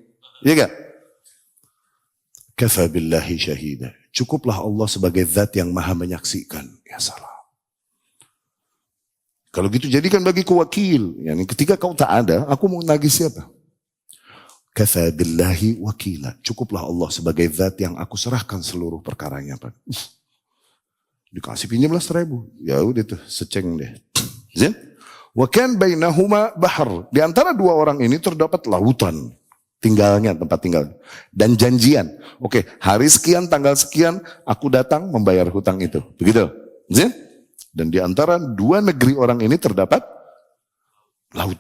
Iya gak? Kafa billahi syahida. Cukuplah Allah sebagai zat yang maha menyaksikan. Ya salah. Kalau gitu jadikan bagiku wakil. Yani ketika kau tak ada, aku mau nagih siapa? Kafa billahi wakila. Cukuplah Allah sebagai zat yang aku serahkan seluruh perkaranya. Dikasih pinjamlah 1.000. Ya udah tuh, seceng deh. Zin? Wa kan bainahuma bahar. Di antara dua orang ini terdapat lautan. Tinggalnya, tempat tinggal. Dan janjian. Oke, hari sekian, tanggal sekian, aku datang membayar hutang itu. Begitu. Zin? Dan di antara dua negeri orang ini terdapat laut.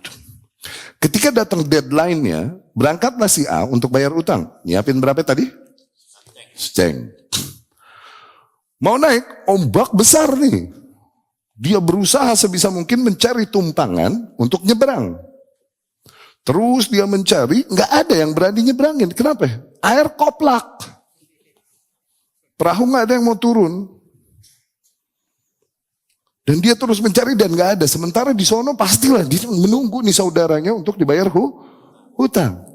Ketika datang deadline-nya, berangkatlah si A untuk bayar utang. Nyiapin berapa tadi? Seceng. Mau naik, ombak besar nih. Dia berusaha sebisa mungkin mencari tumpangan untuk nyeberang. Terus dia mencari, nggak ada yang berani nyeberangin. Kenapa? Air koplak. Perahu nggak ada yang mau turun. Dan dia terus mencari dan gak ada. Sementara di sono pastilah dia menunggu nih saudaranya untuk dibayar hutang.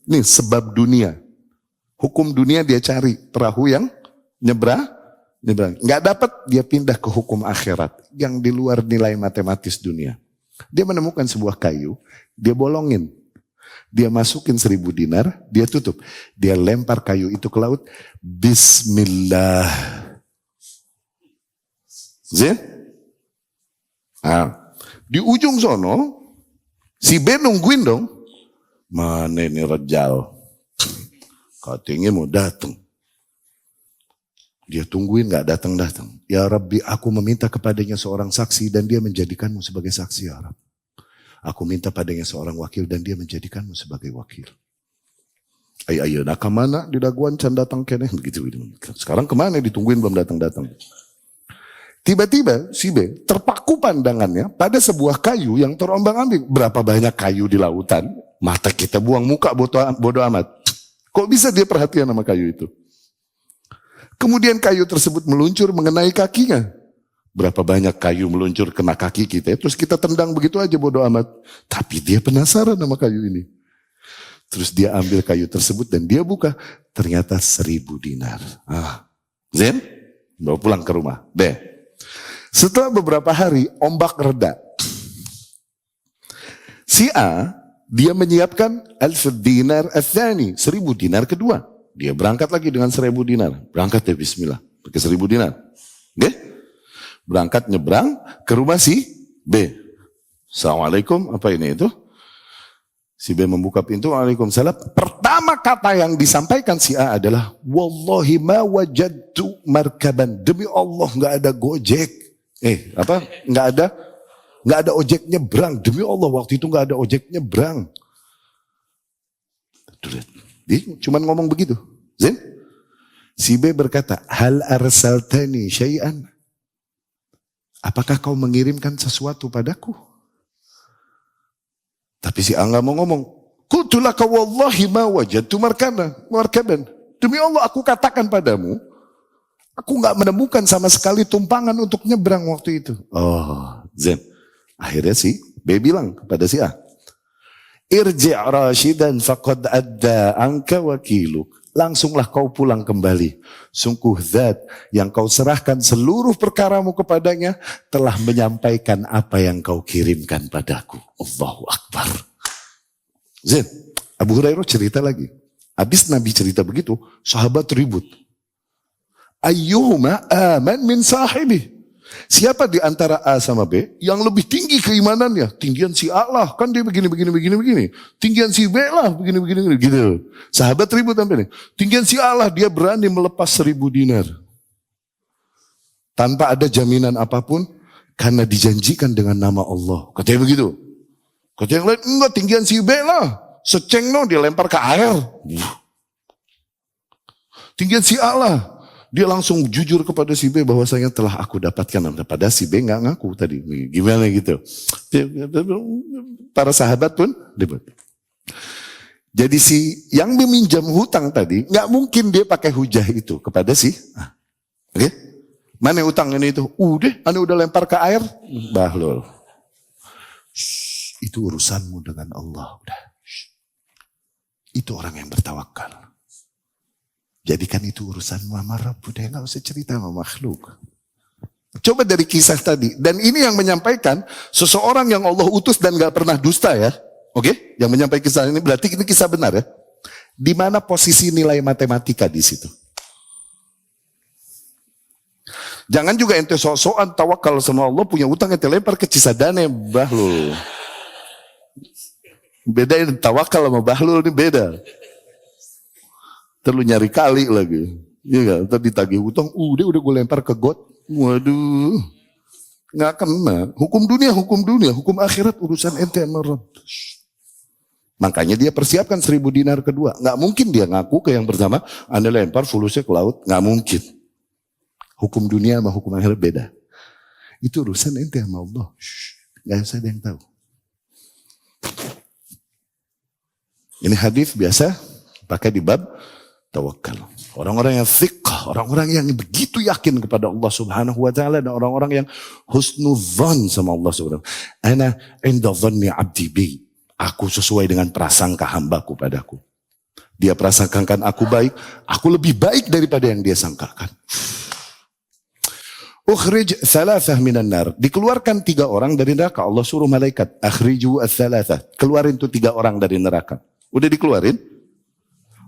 Nih sebab dunia. Hukum dunia dia cari. Perahu yang nyebrang. Gak dapat dia pindah ke hukum akhirat. Yang di luar nilai matematis dunia. Dia menemukan sebuah kayu. Dia bolongin. Dia masukin 1.000 dinar, dia tutup. Dia lempar kayu itu ke laut. Bismillah. Zin? Nah, di ujung sono, si B nungguin dong. Mana ini Rejal? Katanya mau datang. Dia tungguin gak datang-datang. Ya Rabbi, aku meminta kepadanya seorang saksi dan dia menjadikanmu sebagai saksi ya Rabbi. Aku minta padanya seorang wakil dan dia menjadikanmu sebagai wakil. Ayo, nak kemana di daguan can datang kene begitu. Sekarang kemana ditungguin belum datang-datang. Tiba-tiba si B terpaku pandangannya pada sebuah kayu yang terombang-ambing. Berapa banyak kayu di lautan? Mata kita buang muka bodoh amat. Kok bisa dia perhatian sama kayu itu? Kemudian kayu tersebut meluncur mengenai kakinya. Berapa banyak kayu meluncur kena kaki kita. Terus kita tendang begitu aja bodoh amat. Tapi dia penasaran sama kayu ini. Terus dia ambil kayu tersebut dan dia buka. Ternyata 1.000 dinar. Zen, bawa pulang ke rumah. B. Setelah beberapa hari ombak reda. Si A, dia menyiapkan 1.000 dinar al-thani. 1.000 dinar kedua. Dia berangkat lagi dengan 1.000 dinar. Berangkat ya bismillah. Pakai 1.000 dinar. Oke? Berangkat nyebrang ke rumah si B. Assalamualaikum. Apa ini itu? Si B membuka pintu. Waalaikumsalam. Pertama kata yang disampaikan si A adalah. Wallahi ma wajadtu markaban. Demi Allah gak ada gojek. Gak ada ojek nyebrang. Demi Allah waktu itu gak ada ojek nyebrang. Dia cuma ngomong begitu. Zin? Si B berkata, hal arsaltani syai'an. Apakah kau mengirimkan sesuatu padaku? Tapi si A nggak mau ngomong. Qultulaka wallahi ma wajadtu markaban. Demi Allah aku katakan padamu, aku nggak menemukan sama sekali tumpangan untuk nyebrang waktu itu. Oh, Zin. Akhirnya si B bilang kepada si A, Irji' rasyidan faqad adda anka wakiluk. Langsunglah kau pulang kembali. Sungguh zat yang kau serahkan seluruh perkaramu kepadanya telah menyampaikan apa yang kau kirimkan padaku. Allahu Akbar. Zain, Abu Hurairah cerita lagi. Habis Nabi cerita begitu, sahabat ribut. Ayyuhuma aman min sahibi. Siapa di antara A sama B yang lebih tinggi keimanannya? Tinggian si A lah, kan dia begini. Tinggian si B lah, begini, gitu. Sahabat ribut sampai ini. Tinggian si A lah, dia berani melepas 1.000 dinar. Tanpa ada jaminan apapun, karena dijanjikan dengan nama Allah. Katanya begitu. Kata yang lain, enggak, tinggian si B lah. Seceng no, dia lempar ke air. Tinggian si A lah. Dia langsung jujur kepada si B bahwasanya telah aku dapatkan. Pada si B nggak ngaku tadi. Gimana gitu. Para sahabat pun ribut. Jadi si yang meminjam hutang tadi nggak mungkin dia pakai hujah itu kepada si. Oke? Mana hutang ini itu? Ane udah lempar ke air. Bahlul. Itu urusanmu dengan Allah. Udah. Itu orang yang bertawakal. Jadikan itu urusanmu sama Rabb, udah gak usah cerita sama makhluk. Coba dari kisah tadi. Dan ini yang menyampaikan seseorang yang Allah utus dan gak pernah dusta ya. Oke? Yang menyampaikan kisah ini berarti ini kisah benar ya. Di mana posisi nilai matematika di situ? Jangan juga ente sok-sokan tawakal sama Allah punya utang ente lempar ke Cisadane Bahlul. Beda ini tawakal sama Bahlul ini beda. Terlalu nyari kali lagi. Iya gak? Ntar ditagih utang, udah gue lempar ke got. Waduh. Gak kena. Hukum dunia. Hukum akhirat urusan ente sama Rabb. Makanya dia persiapkan 1.000 dinar kedua. Gak mungkin dia ngaku ke yang pertama, Anda lempar fulusnya ke laut. Gak mungkin. Hukum dunia sama hukum akhirat beda. Itu urusan ente sama Allah. Gak usah ada yang tahu. Ini hadis biasa pakai di bab tawakal. Orang-orang yang thiqah, orang-orang yang begitu yakin kepada Allah Subhanahu wa taala dan orang-orang yang husnudzan sama Allah Subhanahu. Ana inda dhanni 'abdi bi. Aku sesuai dengan prasangka hambaku padaku. Dia prasangkakan aku baik, aku lebih baik daripada yang dia sangkakan. Ukhrij thalathah minan nar. Dikeluarkan 3 orang dari neraka. Allah suruh malaikat. Akhriju ats-thalathah. Keluarin tuh 3 orang dari neraka. Udah dikeluarin.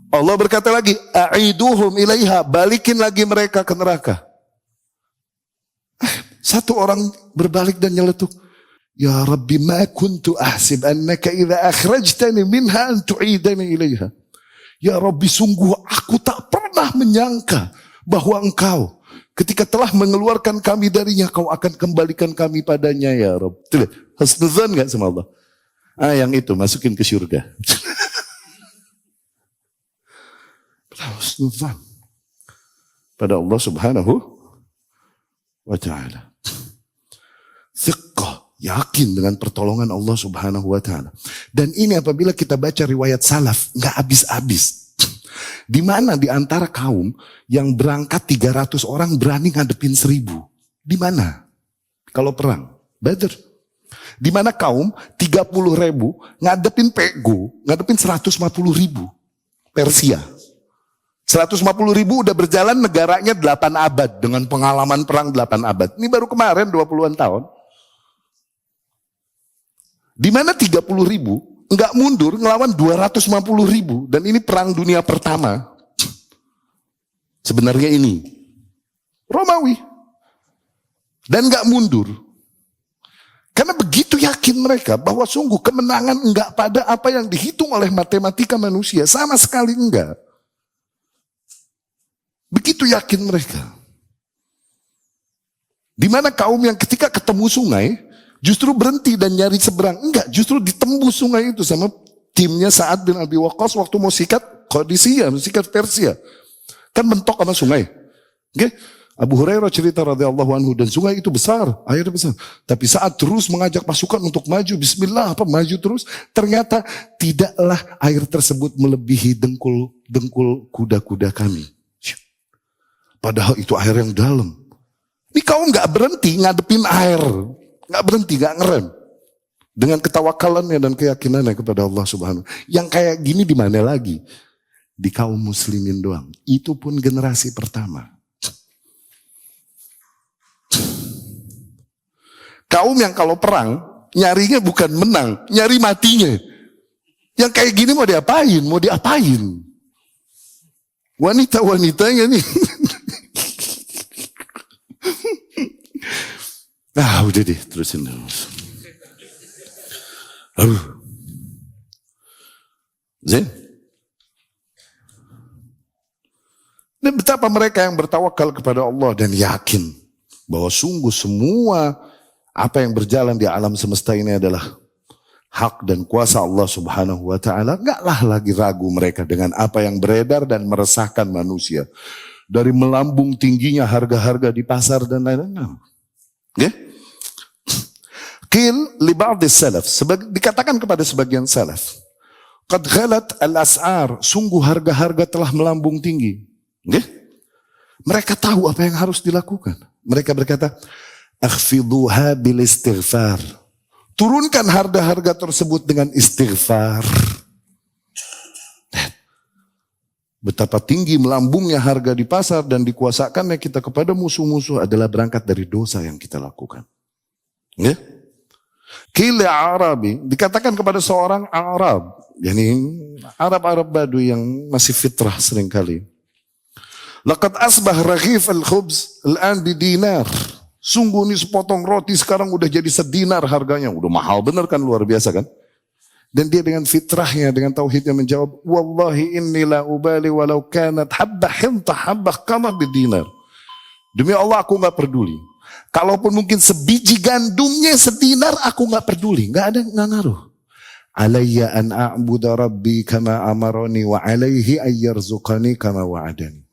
Allah berkata lagi. A'iduhum ilaiha. Balikin lagi mereka ke neraka. 1 orang berbalik dan nyeletuk. Ya Rabbi ma kuntu ahsib annaka idha akhrajtani minha an tu'idani ilaiha. Ya Rabbi sungguh aku tak pernah menyangka bahwa engkau ketika telah mengeluarkan kami darinya, kau akan kembalikan kami padanya ya Rabb. Husnuzan gak sama Allah? Yang itu masukin ke surga. Husnuzan pada Allah subhanahu wa ta'ala. Thiqah, yakin dengan pertolongan Allah subhanahu wa ta'ala. Dan ini apabila kita baca riwayat salaf, gak habis-habis. Di mana di antara kaum yang berangkat 300 orang berani ngadepin 1000? Di mana? Kalau perang, Badr. Di mana kaum 30.000 ngadepin pego, ngadepin 150.000. Persia. 150.000 udah berjalan negaranya 8 abad dengan pengalaman perang 8 abad. Ini baru kemarin 20-an tahun. Di mana 30.000 enggak mundur ngelawan 250.000 dan ini perang dunia pertama. Sebenarnya ini Romawi. Dan enggak mundur. Karena begitu yakin mereka bahwa sungguh kemenangan enggak pada apa yang dihitung oleh matematika manusia, sama sekali enggak. Begitu yakin mereka. Di mana kaum yang ketika ketemu sungai justru berhenti dan nyari seberang. Enggak, justru ditembus sungai itu sama timnya Sa'ad bin Abi Waqqas waktu mau sikat Qadisiyah, mau sikat Persia. Kan mentok sama sungai. Okay? Abu Hurairah cerita radhiyallahu anhu, dan sungai itu besar, airnya besar. Tapi saat terus mengajak pasukan untuk maju, bismillah, maju terus, ternyata tidaklah air tersebut melebihi dengkul kuda-kuda kami. Padahal itu air yang dalam. Ini kaum gak berhenti ngadepin air. Gak berhenti, gak ngerem. Dengan ketawakalannya dan keyakinannya kepada Allah subhanahu. Yang kayak gini di mana lagi? Di kaum muslimin doang. Itu pun generasi pertama. Kaum yang kalau perang, nyarinya bukan menang, nyari matinya. Yang kayak gini mau diapain? Mau diapain? Wanita-wanitanya nih. Udah deh, terusin dulu. Zain? Dan betapa mereka yang bertawakal kepada Allah dan yakin bahwa sungguh semua apa yang berjalan di alam semesta ini adalah hak dan kuasa Allah subhanahu wa ta'ala. Enggaklah lagi ragu mereka dengan apa yang beredar dan meresahkan manusia. Dari melambung tingginya harga-harga di pasar dan lain-lain. Okay? Qil li ba'dis salaf, dikatakan kepada sebagian salaf, qad ghalat al-as'ar, sungguh harga-harga telah melambung tinggi. Okay? Mereka tahu apa yang harus dilakukan. Mereka berkata, akhfiduha bil istighfar. Turunkan harga-harga tersebut dengan istighfar. Betapa tinggi melambungnya harga di pasar dan dikuasakannya kita kepada musuh-musuh adalah berangkat dari dosa yang kita lakukan. Ya? Qila Arabi, dikatakan kepada seorang Arab, yakni Arab-Arab Badui yang masih fitrah seringkali. Laqad asbah raghif al-khubz al-an bidinar. Sungguh nih sepotong roti sekarang udah jadi sedinar harganya. Udah mahal bener kan, luar biasa kan? Dan dia dengan fitrahnya, dengan tauhidnya menjawab, wallahi inni la ubali walau kanat habbah hinta habbah kama bidinar. Demi Allah aku gak peduli. Kalaupun mungkin sebiji gandumnya sedinar, aku gak peduli. Gak ada, gak ngaruh. Alayya an a'buda rabbi kama amaroni wa alaihi ayyarzuqani kama wa'adani.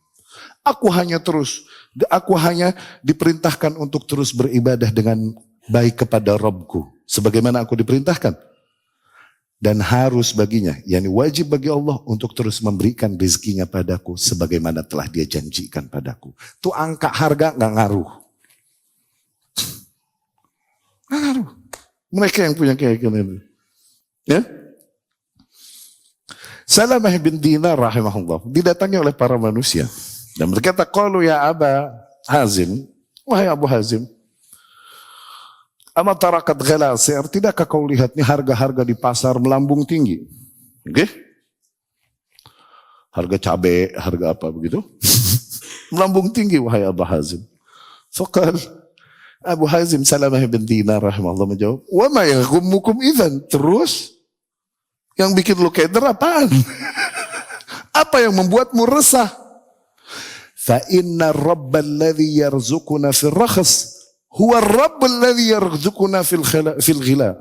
Aku hanya diperintahkan untuk terus beribadah dengan baik kepada Rabbku. Sebagaimana aku diperintahkan. Dan harus baginya, yakni wajib bagi Allah untuk terus memberikan rezekinya padaku sebagaimana telah dia janjikan padaku. Itu angka harga gak ngaruh. Gak ngaruh. Mereka yang punya keyakinan itu. Ya? Salamah bin Dinar rahimahullah didatangi oleh para manusia dan berkata, qalu ya Aba Hazim, Wahai Abu Hazim, ama tarakat ghalasir, tidakkah kau lihat nih harga-harga di pasar melambung tinggi? Oke? Harga cabai, harga apa begitu? Melambung tinggi, wahai Abu Hazim. Faqal Abu Hazim Salamah bin Dinar rahimahullah menjawab, wa ma yaghummukum idzan? Terus yang bikin lu keder apaan? Apa yang membuatmu resah? Fa inna rabbal ladzi yarzuquna fil rakhs huwa rabbul ladzi yarzuquna fil ghila.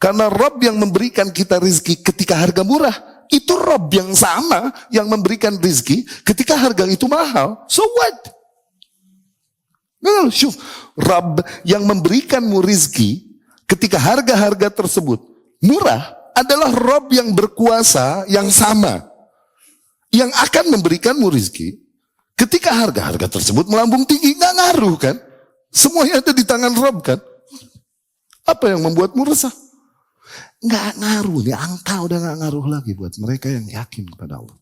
Karena Rabb yang memberikan kita rizki ketika harga murah, itu Rabb yang sama yang memberikan rizki ketika harga itu mahal. So what? Nah, syuf, Rabb yang memberikanmu rizki ketika harga-harga tersebut murah adalah Rabb yang berkuasa yang sama, yang akan memberikanmu rizki ketika harga-harga tersebut melambung tinggi. Nggak ngaruh kan? Semuanya ada di tangan Rabb kan? Apa yang membuatmu resah? Nggak ngaruh, nih angka udah nggak ngaruh lagi buat mereka yang yakin kepada Allah.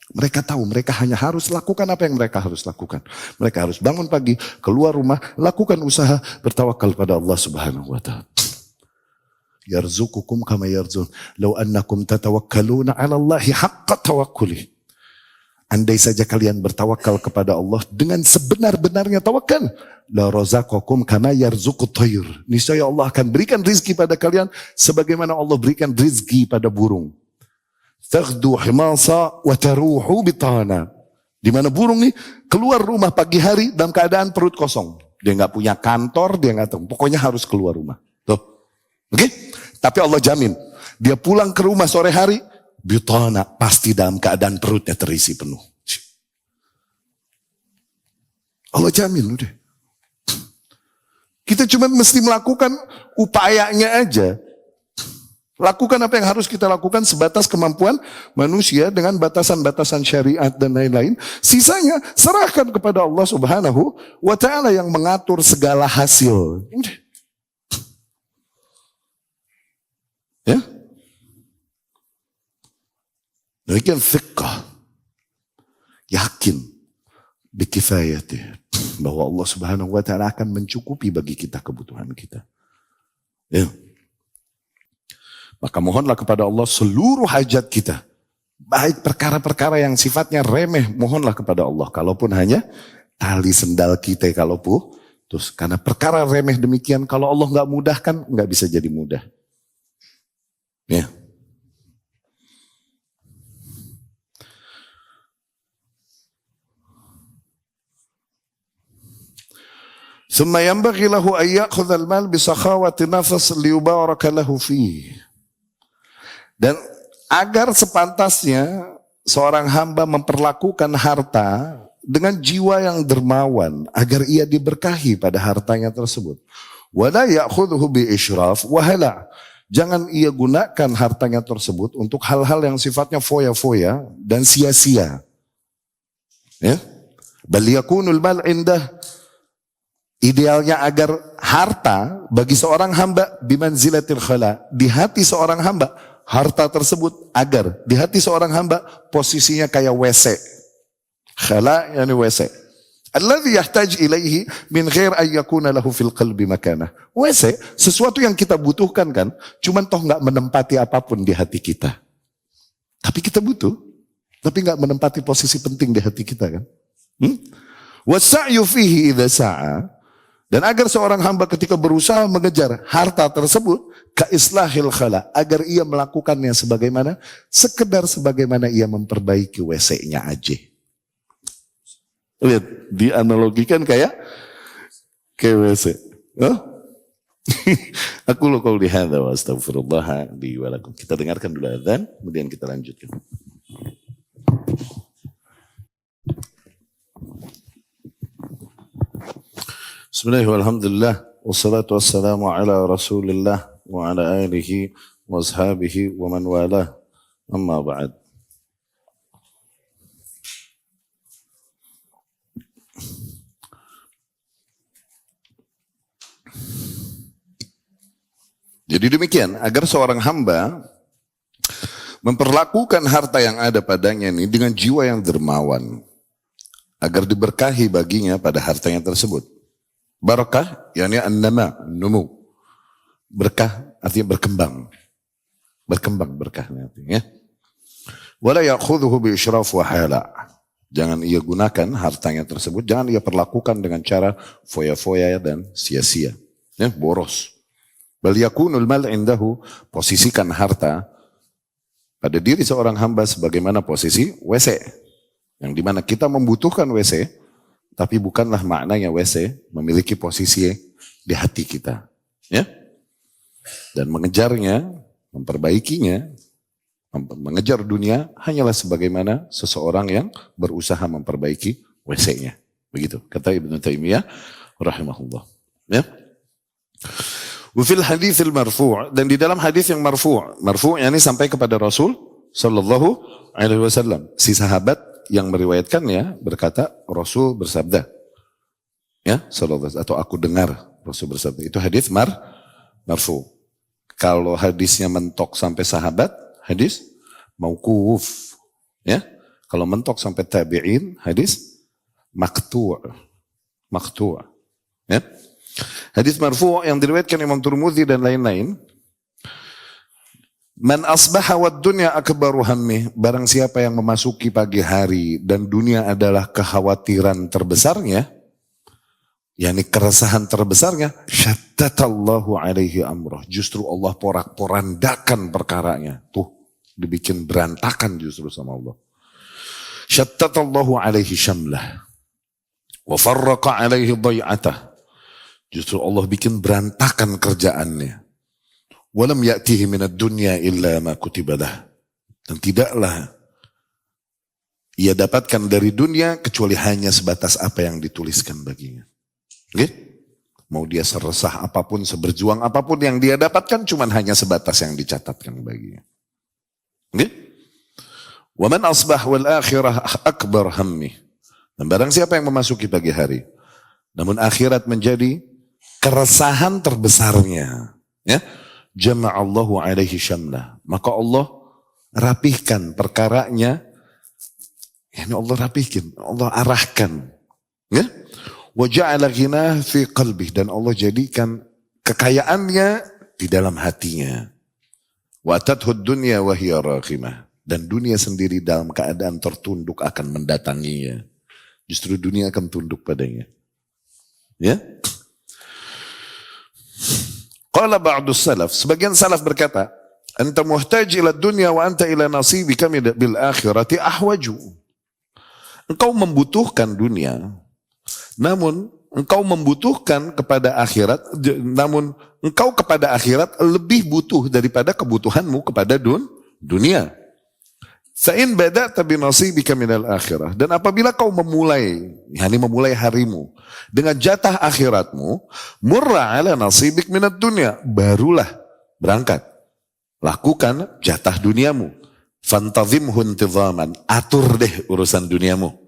Mereka tahu mereka hanya harus lakukan apa yang mereka harus lakukan. Mereka harus bangun pagi, keluar rumah, lakukan usaha, bertawakal pada Allah Subhanahu wa taala. Yarzuqukum kama yarzun law annakum tatawakkaluna 'ala Allahi haqqa tawakkuli. Andai saja kalian bertawakal kepada Allah dengan sebenar-benarnya tawakal, la razaqakum kama yarzuqut tayr. Niscaya Allah akan berikan rizki pada kalian sebagaimana Allah berikan rizki pada burung. Taghdu himasa wa taruhu bitana. Di mana burung nih keluar rumah pagi hari dalam keadaan perut kosong. Dia nggak punya kantor, dia nggak tahu. Pokoknya harus keluar rumah. Tuh. Oke? Tapi Allah jamin, dia pulang ke rumah sore hari, bitana, pasti dalam keadaan perutnya terisi penuh. Allah jamin udah. Kita cuma mesti melakukan upayanya aja. Lakukan apa yang harus kita lakukan sebatas kemampuan manusia dengan batasan-batasan syariat dan lain-lain. Sisanya serahkan kepada Allah Subhanahu wa ta'ala yang mengatur segala hasil. Ya? Demikian thiqah. Yakin bikifayatih. Bahwa Allah Subhanahu wa ta'ala akan mencukupi bagi kita kebutuhan kita. Ya. Maka mohonlah kepada Allah seluruh hajat kita. Baik perkara-perkara yang sifatnya remeh, mohonlah kepada Allah. Kalaupun hanya tali sendal kita kalau putus. Karena perkara remeh demikian, kalau Allah nggak mudahkan, nggak bisa jadi mudah. Ya. Thumma yanbaghi lahu an ya'khudha al-mal bi sakhawati nafs liyubaraka lahu fihi. Dan agar sepantasnya seorang hamba memperlakukan harta dengan jiwa yang dermawan agar ia diberkahi pada hartanya tersebut. Wala ya'khudhu bi isyraf wa hala. Jangan ia gunakan hartanya tersebut untuk hal-hal yang sifatnya foya-foya dan sia-sia. Ya? Bal yakunul mal indah. Idealnya agar harta bagi seorang hamba bimanzilatil khala, di hati seorang hamba, harta tersebut agar di hati seorang hamba posisinya kayak WC. Khala yani WC. Alladhi yahtaj ilaihi min ghair an yakuna lahu fil qalbi makanah. WC sesuatu yang kita butuhkan kan, cuman toh enggak menempati apapun di hati kita. Tapi kita butuh, tapi enggak menempati posisi penting di hati kita kan. Wasa'yu fihi idza sa'a. Dan agar seorang hamba ketika berusaha mengejar harta tersebut, kaislahil khala, agar ia melakukannya sebagaimana, sekedar sebagaimana ia memperbaiki WC-nya aja. Lihat, dianalogikan kayak WC. Oh? Aku lo kau lihada wa astaghfirullah li wa lakum. Kita dengarkan dulu adzan, kemudian kita lanjutkan. Bismillahirrahmanirrahim. Alhamdulillah. Wassalatu wassalamu ala rasulillah wa ala alihi wa ashabihi wa man walah. Amma ba'd. Jadi demikian, agar seorang hamba memperlakukan harta yang ada padanya ini dengan jiwa yang dermawan. agar diberkahi baginya pada hartanya tersebut. Barakah, yakni an-nama, numu. Berkah artinya berkembang. Berkembang berkahnya artinya. Wala ya'khudhuhu bi israf wa hala. Jangan ia gunakan hartanya tersebut, jangan ia perlakukan dengan cara foya-foya dan sia-sia. Ya, boros. Bal yakunul mal indahu, posisikan harta pada diri seorang hamba sebagaimana posisi WC. Yang dimana kita membutuhkan WC, tapi bukanlah maknanya WC memiliki posisi di hati kita. Ya? Dan mengejarnya, memperbaikinya, mengejar dunia hanyalah sebagaimana seseorang yang berusaha memperbaiki WC-nya. Begitu kata Ibnu Taimiyah rahimahullah. Ya. Wa fil haditsil marfu', dan di dalam hadis yang marfu', yakni sampai kepada Rasul sallallahu alaihi wasallam. Si sahabat yang meriwayatkannya berkata Rasul bersabda. Ya, sallallahu atau aku dengar Rasul bersabda. Itu hadis marfu'. Kalau hadisnya mentok sampai sahabat, hadis mauquf. Ya. Kalau mentok sampai tabi'in, hadis maqtu'. Maqtu'. Ya. Hadis marfu' yang diriwayatkan Imam Tirmidzi dan lain-lain. Man asbaha wad dunya akbaru hammih, barang siapa yang memasuki pagi hari dan dunia adalah kekhawatiran terbesarnya, yakni keresahan terbesarnya, syattatallahu alaihi amrah, justru Allah porak-porandakan perkaranya. Tuh, dibikin berantakan justru sama Allah. Syattatallahu alaihi syamlah wa farraqa alaihi dhai'atah. Justru Allah bikin berantakan kerjaannya. Walam ya'tihi minad dunya illa ma kutibalah. Dan tidaklah ia dapatkan dari dunia kecuali hanya sebatas apa yang dituliskan baginya. Okay? Mau dia seresah apapun, seberjuang apapun yang dia dapatkan cuma hanya sebatas yang dicatatkan baginya. Okay? Wa man asbah wal akhirah akbar hammi. Dan barang siapa yang memasuki pagi hari, namun akhirat menjadi keresahan terbesarnya, ya, jama'allahu alaihi syamlah, maka Allah rapihkan perkaranya, yani Allah rapihkan, Allah arahkan, ya, wa ja'ala ghinah fi qalbih, dan Allah jadikan kekayaannya di dalam hatinya, wa atathu dunya wa hiya raghimah, dan dunia sendiri dalam keadaan tertunduk akan mendatanginya, justru dunia akan tunduk padanya, ya. Qala ba'dus salaf, sebagian salaf berkata, anta muhtaj ila dunya wa anta ila nasibika bil akhirati ahwaju. Engkau membutuhkan dunia, namun engkau membutuhkan kepada akhirat, namun engkau kepada akhirat lebih butuh daripada kebutuhanmu kepada dunia. Sa'in bada'ta bi nasibika minal akhirah, dan apabila kau memulai, yakni memulai harimu dengan jatah akhiratmu, murra ala nasibik minad dunya, barulah berangkat. Lakukan jatah duniamu. Fantazimhu intizaman, atur deh urusan duniamu.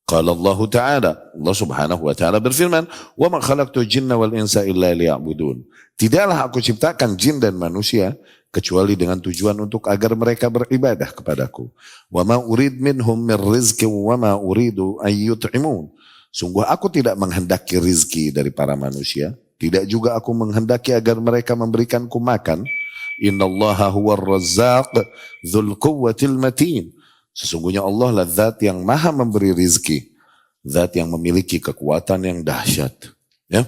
Qala Allah Ta'ala, Allah Subhanahu wa Ta'ala berfirman, "Wa ma khalaqtu jinna wal insa illa liya'budun." Tidaklah aku ciptakan jin dan manusia kecuali dengan tujuan untuk agar mereka beribadah kepadaku. Wa ma urid minhum min rizqin wa ma uridu ay yut'imun. Sungguh aku tidak menghendaki rizki dari para manusia, tidak juga aku menghendaki agar mereka memberikanku makan. Innallaha huwar razzaq dzul quwwatil matin. Sesungguhnya Allah lah zat yang maha memberi rizki, zat yang memiliki kekuatan yang dahsyat. Ya.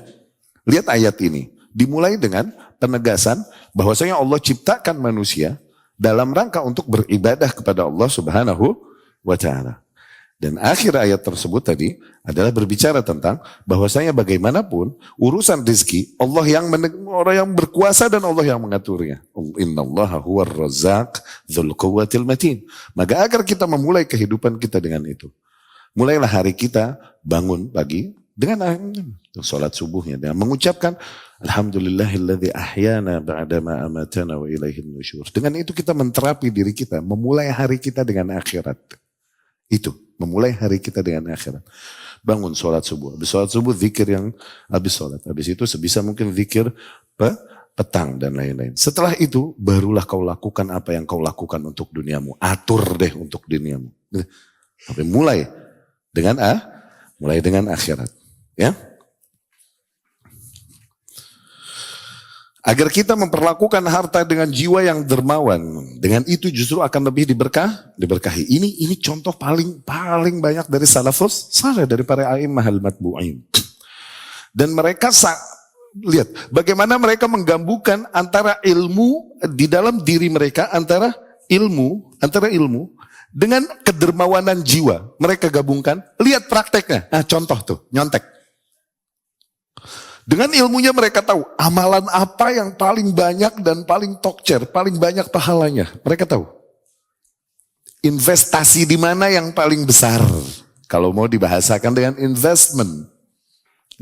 Lihat ayat ini, dimulai dengan penegasan bahwasanya Allah ciptakan manusia dalam rangka untuk beribadah kepada Allah Subhanahu wa Ta'ala. Dan akhir ayat tersebut tadi adalah berbicara tentang bahwasanya bagaimanapun urusan rizki Allah orang yang berkuasa dan Allah yang mengaturnya. Innallaha huwar razzaq dzul quwwatil matin. Maka agar kita memulai kehidupan kita dengan itu, mulailah hari kita bangun pagi dengan salat subuhnya dengan mengucapkan alhamdulillahilladzi ahyana ba'dama amatana wa ilaihin nusyur. Dengan itu kita menterapi diri kita, memulai hari kita dengan akhirat. Itu, memulai hari kita dengan akhirat. Bangun sholat subuh. Habis sholat subuh zikir yang habis sholat. Habis itu sebisa mungkin zikir petang dan lain-lain. Setelah itu barulah kau lakukan apa yang kau lakukan untuk duniamu. Atur deh untuk duniamu. Tapi mulai dengan mulai dengan akhirat. Ya. Agar kita memperlakukan harta dengan jiwa yang dermawan. Dengan itu justru akan lebih diberkahi. Ini contoh paling banyak dari salafus saleh, dari para a'immah al-matbu'in. Dan mereka lihat bagaimana mereka menggabungkan antara ilmu di dalam diri mereka, antara ilmu dengan kedermawanan jiwa. Mereka gabungkan. Lihat prakteknya. Nah, contoh tuh, nyontek. Dengan ilmunya mereka tahu amalan apa yang paling banyak dan paling tokcer, paling banyak pahalanya. Mereka tahu. Investasi di mana yang paling besar. Kalau mau dibahasakan dengan investment.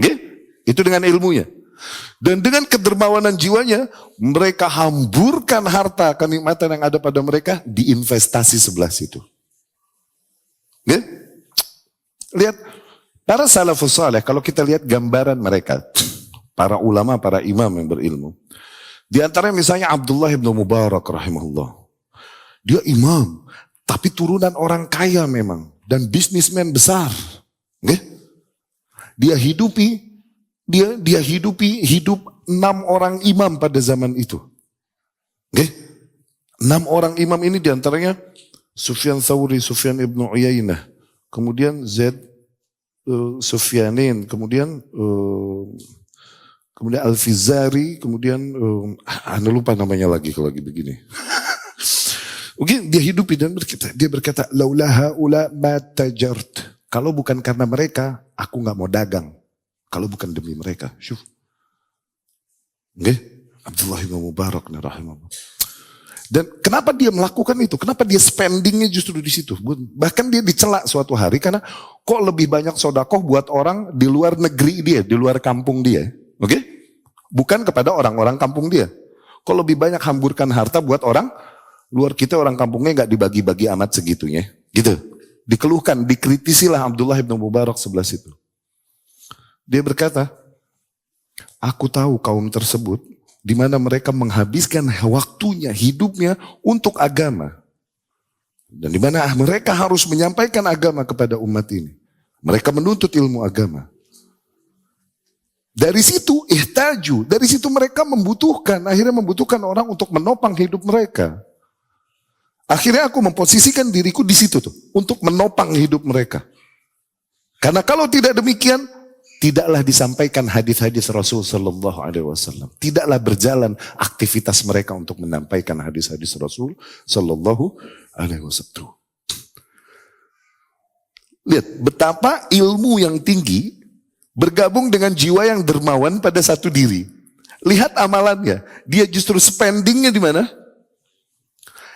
Okay? Itu dengan ilmunya. Dan dengan kedermawanan jiwanya, mereka hamburkan harta kenikmatan yang ada pada mereka di investasi sebelah situ. Okay? Lihat, para salafus saleh, kalau kita lihat gambaran mereka, para ulama, para imam yang berilmu. Di antaranya misalnya Abdullah ibn Mubarak rahimahullah. Dia imam, tapi turunan orang kaya memang. Dan bisnismen besar. Okay? Dia hidup 6 orang imam pada zaman itu. Okay? 6 orang imam ini di antaranya Sufyan Thawri, Sufyan ibn Uyainah. Kemudian Zaid Sufyanin, kemudian Al-Fizari, kemudian anda lupa namanya lagi kalau lagi begini. Mungkin dia hidupi dan dia berkata, laulaha ula ma tajart. Kalau bukan karena mereka, aku nggak mau dagang. Kalau bukan demi mereka, syuf. Okay? Abdullah bin Mubarak rahimahullah. Dan kenapa dia melakukan itu? Kenapa dia spendingnya justru di situ? Bahkan dia dicela suatu hari karena kok lebih banyak sodakoh buat orang di luar negeri dia, di luar kampung dia. Oke? Bukan kepada orang-orang kampung dia. Kok lebih banyak hamburkan harta buat orang luar kita, orang kampungnya nggak dibagi-bagi amat segitunya. Gitu. Dikeluhkan, dikritisilah Abdullah bin Mubarak sebelah situ. Dia berkata, aku tahu kaum tersebut di mana mereka menghabiskan waktunya, hidupnya untuk agama. Dan di mana mereka harus menyampaikan agama kepada umat ini. Mereka menuntut ilmu agama. Dari situ ihtaju, dari situ mereka akhirnya membutuhkan orang untuk menopang hidup mereka. Akhirnya aku memposisikan diriku di situ tuh, untuk menopang hidup mereka. Karena kalau tidak demikian, tidaklah disampaikan hadis-hadis Rasul Sallallahu Alaihi Wasallam. Tidaklah berjalan aktivitas mereka untuk menyampaikan hadis-hadis Rasul Sallallahu Alaihi Wasallam. Lihat betapa ilmu yang tinggi bergabung dengan jiwa yang dermawan pada satu diri. Lihat amalannya. Dia justru spendingnya di mana?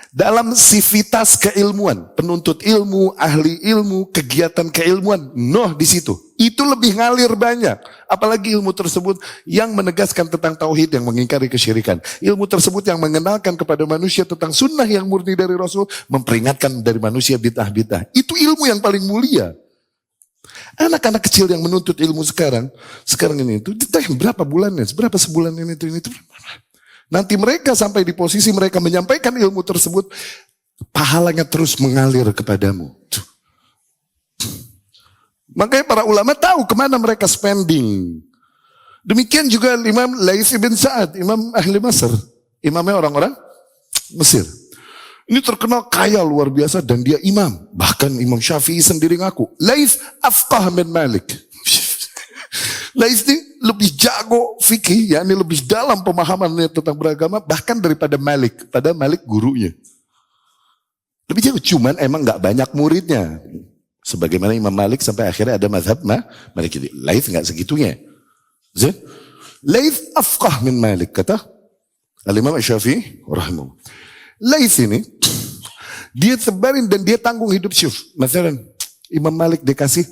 Dalam sivitas keilmuan. Penuntut ilmu, ahli ilmu, kegiatan keilmuan. Di situ. Itu lebih ngalir banyak. Apalagi ilmu tersebut yang menegaskan tentang tauhid, yang mengingkari kesyirikan. Ilmu tersebut yang mengenalkan kepada manusia tentang sunnah yang murni dari Rasul. Memperingatkan dari manusia bid'ah-bid'ah. Itu ilmu yang paling mulia. Anak-anak kecil yang menuntut ilmu sekarang ini itu berapa bulannya, berapa sebulan ini itu. Nanti mereka sampai di posisi mereka menyampaikan ilmu tersebut, pahalanya terus mengalir kepadamu. Makanya para ulama tahu kemana mereka spending. Demikian juga Imam Laits bin Sa'ad, Imam ahli Mesir, imamnya orang-orang Mesir. Ini terkenal kaya luar biasa dan dia imam. Bahkan Imam Syafi'i sendiri ngaku, Laits afqah min Malik. Laits ini lebih jago fikih, yakni lebih dalam pemahamannya tentang beragama bahkan daripada Malik, pada Malik gurunya. Lebih jago, cuman emang nggak banyak muridnya. Sebagaimana Imam Malik sampai akhirnya ada mazhab Malik. Laits nggak segitunya. Laits afqah min Malik, kata Al-Imam Syafi'i rahimahullah. Laits ini dia sebarin dan dia tanggung hidup syuf. Misalnya Imam Malik dikasih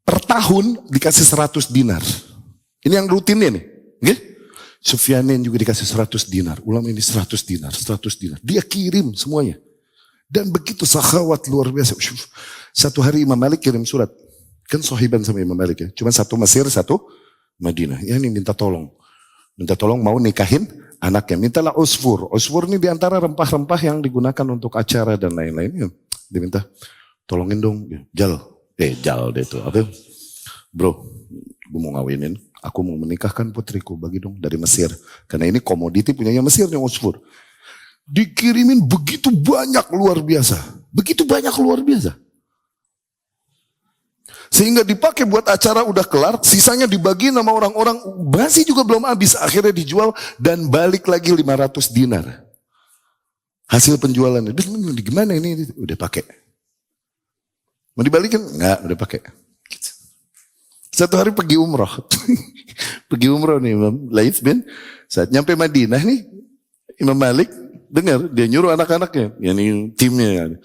per tahun dikasih 100 dinar. Ini yang rutinnya nih. Okay? Sufyanin juga dikasih 100 dinar. Ulama ini 100 dinar, 100 dinar. Dia kirim semuanya. Dan begitu sakhawat luar biasa. Syuf. Satu hari Imam Malik kirim surat. Kan sahiban sama Imam Malik ya. Cuma satu Mesir, satu Madinah. Ya ini minta tolong. Minta tolong mau nikahin anaknya. Mintalah usfur. Usfur ini diantara rempah-rempah yang digunakan untuk acara dan lain-lain. Dia minta tolongin dong. Jal deh itu. Apa? Bro, gue mau ngawinin, aku mau menikahkan putriku, bagi dong dari Mesir. Karena ini komoditi punyanya Mesir nih Usfur. Dikirimin begitu banyak luar biasa. Begitu banyak luar biasa. Sehingga dipakai buat acara udah kelar, sisanya dibagi sama orang-orang, masih juga belum habis, akhirnya dijual dan balik lagi 500 dinar. Hasil penjualannya, gimana ini? Udah pakai. Mau dibalikin? Enggak, udah pakai. Satu hari pergi umroh. Pergi umroh nih Imam Laits bin saat nyampe Madinah nih, Imam Malik dengar, dia nyuruh anak-anaknya, ini timnya.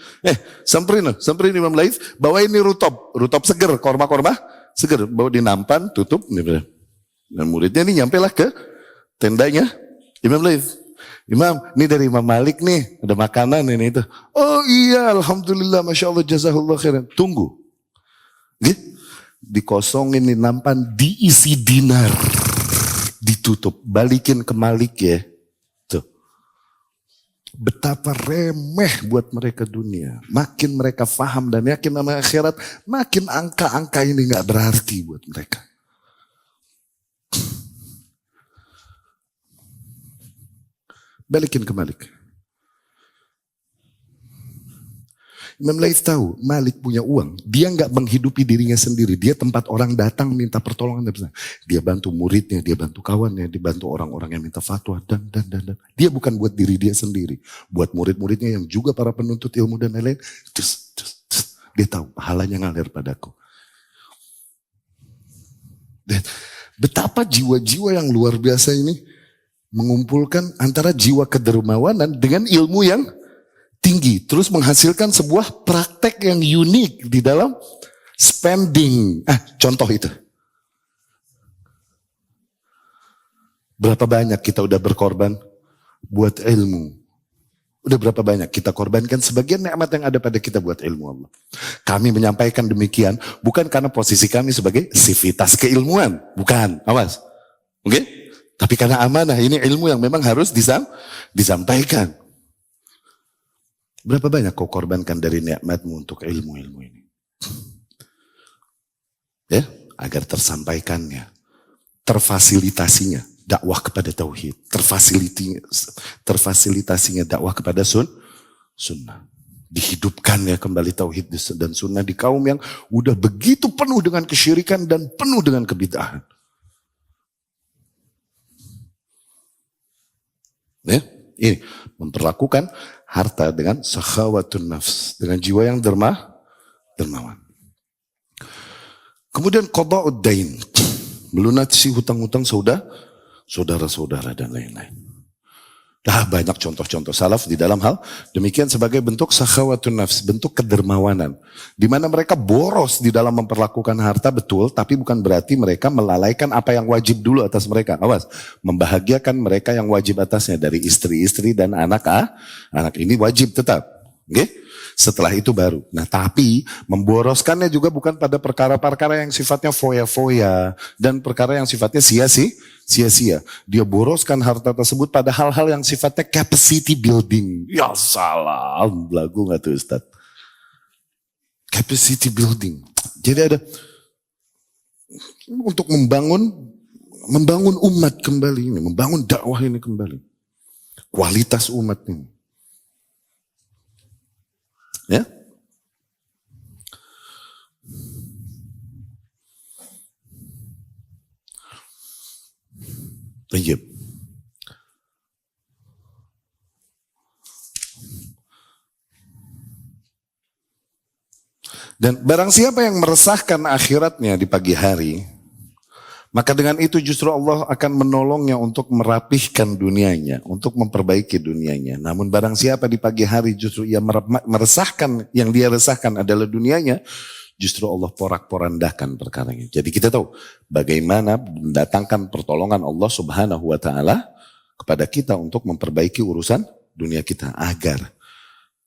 Samperin Imam Laits, bawa ini rutop seger, korma-korma seger, bawa di nampan, tutup. Dan muridnya nih nyampe lah ke tendanya Imam Laits. Imam, ini dari Imam Malik nih, ada makanan ini itu. Oh iya, alhamdulillah, masya Allah, jazakallah khairan. Tunggu, gitu. Dikosongin di nampan, diisi dinar, ditutup, balikin ke Malik ya. Tuh. Betapa remeh buat mereka dunia. Makin mereka faham dan yakin sama akhirat, makin angka-angka ini gak berarti buat mereka. Balikin ke Malik. Imam Laits tahu Malik punya uang. Dia nggak menghidupi dirinya sendiri. Dia tempat orang datang minta pertolongan. Dia bantu muridnya, dia bantu kawannya, dia bantu orang-orang yang minta fatwa dan. Dia bukan buat diri dia sendiri. Buat murid-muridnya yang juga para penuntut ilmu dan lain-lain. Dia tahu pahalanya ngalir padaku. Dan betapa jiwa-jiwa yang luar biasa ini mengumpulkan antara jiwa kedermawanan dengan ilmu yang tinggi, terus menghasilkan sebuah praktek yang unik di dalam spending. Contoh itu. Berapa banyak kita udah berkorban buat ilmu? Udah berapa banyak kita korbankan sebagian nikmat yang ada pada kita buat ilmu Allah. Kami menyampaikan demikian bukan karena posisi kami sebagai sivitas keilmuan, bukan. Awas. Oke? Tapi karena amanah, ini ilmu yang memang harus disampaikan. Berapa banyak kau korbankan dari nikmatmu untuk ilmu-ilmu ini? Ya, agar tersampaikannya, terfasilitasinya dakwah kepada tauhid, terfasilitasinya dakwah kepada sunnah. Dihidupkannya kembali tauhid dan sunnah di kaum yang udah begitu penuh dengan kesyirikan dan penuh dengan kebid'ahan. Ya, ini memperlakukan harta dengan sakhawatun nafs, dengan jiwa yang dermawan. Kemudian qada'ud dain, melunasi hutang-hutang saudara-saudara dan lain-lain. Banyak contoh-contoh salaf di dalam hal demikian sebagai bentuk sakhawatun nafs, bentuk kedermawanan. Di mana mereka boros di dalam memperlakukan harta betul, tapi bukan berarti mereka melalaikan apa yang wajib dulu atas mereka. Awas, membahagiakan mereka yang wajib atasnya dari istri-istri dan anak ini wajib tetap. Okay? Setelah itu baru. Nah tapi memboroskannya juga bukan pada perkara-perkara yang sifatnya foya-foya dan perkara yang sifatnya sia-sia. Dia boroskan harta tersebut pada hal-hal yang sifatnya capacity building. Ya salam, lagu gak tuh Ustaz? Capacity building. Jadi ada untuk membangun umat kembali ini, membangun dakwah ini kembali. Kualitas umat ini. Ya. Baik. Dan barang siapa yang meresahkan akhiratnya di pagi hari, maka dengan itu justru Allah akan menolongnya untuk merapihkan dunianya, untuk memperbaiki dunianya. Namun barang siapa di pagi hari justru ia meresahkan, yang dia resahkan adalah dunianya, justru Allah porak-porandakan perkaranya. Jadi kita tahu bagaimana mendatangkan pertolongan Allah Subhanahu wa Ta'ala kepada kita untuk memperbaiki urusan dunia kita, agar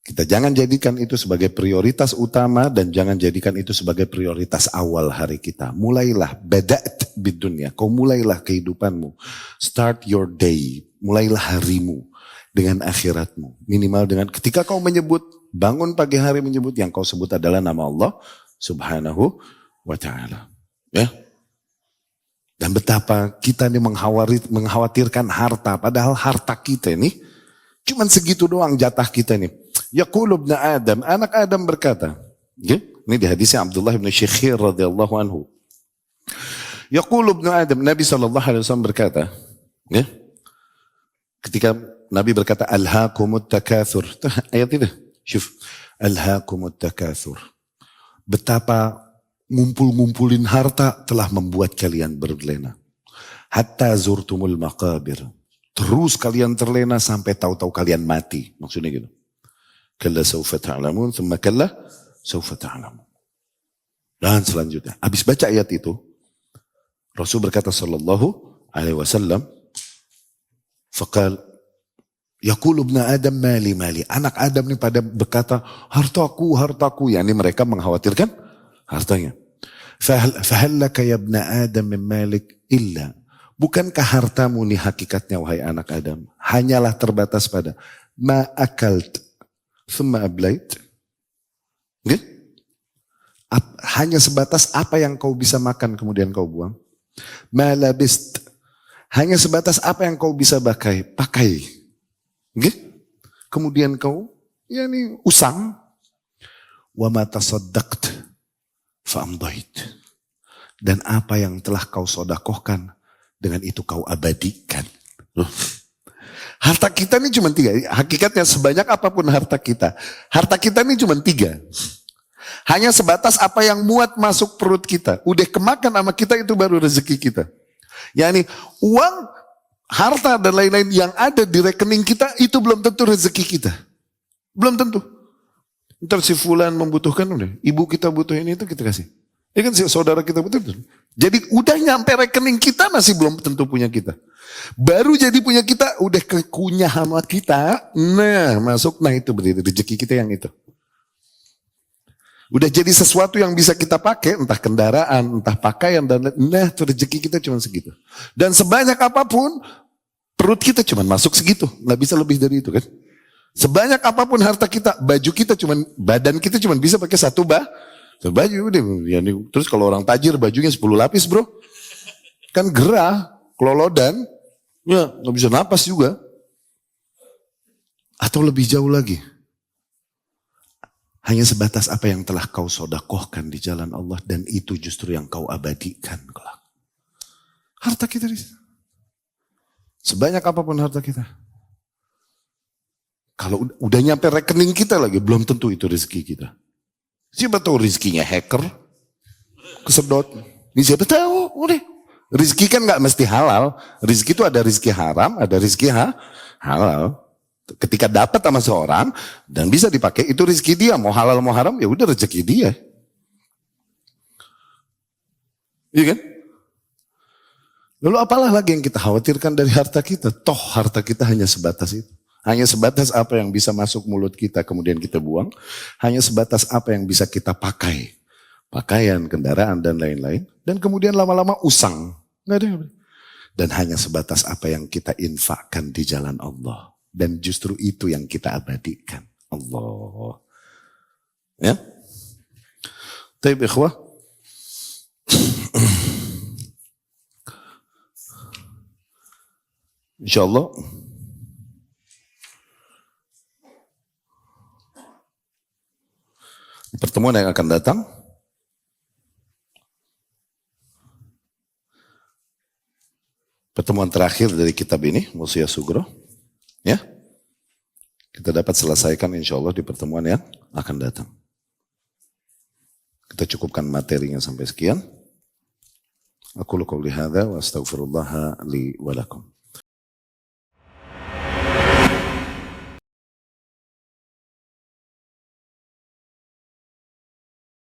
kita jangan jadikan itu sebagai prioritas utama dan jangan jadikan itu sebagai prioritas awal hari kita. Mulailah bada'at bidunya, kau mulailah kehidupanmu. Start your day, mulailah harimu dengan akhiratmu. Minimal dengan ketika kau menyebut, bangun pagi hari menyebut, yang kau sebut adalah nama Allah Subhanahu wa Ta'ala. Ya. Dan betapa kita ini mengkhawatirkan harta. Padahal harta kita ini cuman segitu doang jatah kita ini. Yaqulu ibn Adam, anak Adam berkata. Ya, ini di hadisnya Abdullah bin Syekhir radhiyallahu anhu. Yaqulu ibn Adam, Nabi SAW berkata. Ya, ketika Nabi berkata, Alhaakumut takathur. Ayat itu. Syuf. Alhaakumut takathur. Betapa ngumpul-ngumpulin harta telah membuat kalian berlena. Hatta zurtumul maqabir. Terus kalian terlena sampai tahu-tahu kalian mati. Maksudnya gitu. Kalla sawfa ta'lamun, thumma kalla sawfa ta'lamun. Dan selanjutnya, habis baca ayat itu, Rasul berkata sallallahu alaihi wasallam, faqal, yaqulu ibn Adam mali mali. Anak Adam ini pada berkata, hartaku, hartaku. Yani mereka mengkhawatirkan hartanya. Fahallaka ya ibn Adam min malik illa. Bukankah hartamu nih hakikatnya wahai anak Adam? Hanyalah terbatas pada ma akalt thumma ablait. Okay? Hanya sebatas apa yang kau bisa makan kemudian kau buang. Ma labist. Hanya sebatas apa yang kau bisa pakai. Okay? Kemudian kau yani usang. Wa ma tasaddaqt fa amdait. Dan apa yang telah kau sodakohkan, dengan itu kau abadikan. Harta kita ini cuma 3. Hakikatnya sebanyak apapun harta kita ini cuma 3. Hanya sebatas apa yang muat masuk perut kita. Udah kemakan sama kita, itu baru rezeki kita. Yani uang, harta dan lain-lain yang ada di rekening kita, itu belum tentu rezeki kita. Belum tentu. Ntar si fulan membutuhkan, udah ibu kita butuh ini, itu kita kasih. Ya kan si saudara kita butuh. Jadi udah nyampe rekening kita masih belum tentu punya kita. Baru jadi punya kita udah kekunyah sama kita. Nah masuk, nah itu berarti rezeki kita yang itu. Udah jadi sesuatu yang bisa kita pakai, entah kendaraan, entah pakaian, dan nah itu rezeki kita cuma segitu. Dan sebanyak apapun, perut kita cuma masuk segitu. Nggak bisa lebih dari itu kan. Sebanyak apapun harta kita, baju kita cuma, badan kita cuma bisa pakai satu baju deh. Ya, terus kalau orang tajir bajunya 10 lapis bro. Kan gerah, kelolodan. Ya gak bisa napas juga. Atau lebih jauh lagi. Hanya sebatas apa yang telah kau sodakohkan di jalan Allah. Dan itu justru yang kau abadikan kelak. Harta kita. Sebanyak apapun harta kita. Kalau udah nyampe rekening kita lagi, belum tentu itu rezeki kita. Siapa tahu rezekinya hacker, kesedot. Ini siapa tahu, udah. Rezeki kan nggak mesti halal. Rezeki itu ada rezeki haram, ada rezeki halal. Ketika dapat sama seorang dan bisa dipakai, itu rezeki dia. Mau halal mau haram, ya udah rezeki dia. Iya kan? Lalu apalah lagi yang kita khawatirkan dari harta kita? Toh harta kita hanya sebatas itu. Hanya sebatas apa yang bisa masuk mulut kita kemudian kita buang. Hanya sebatas apa yang bisa kita pakai. Pakaian, kendaraan dan lain-lain. Dan kemudian lama-lama usang. Nggak ada. Dan hanya sebatas apa yang kita infakkan di jalan Allah. Dan justru itu yang kita abadikan. Allah. Ya. Taib ikhwah. InsyaAllah. Pertemuan yang akan datang, pertemuan terakhir dari kitab ini, Musia Sugro, ya, kita dapat selesaikan insya Allah di pertemuan yang akan datang. Kita cukupkan materinya sampai sekian. Aku qouli hadza wa astaghfirullah li wa lakum.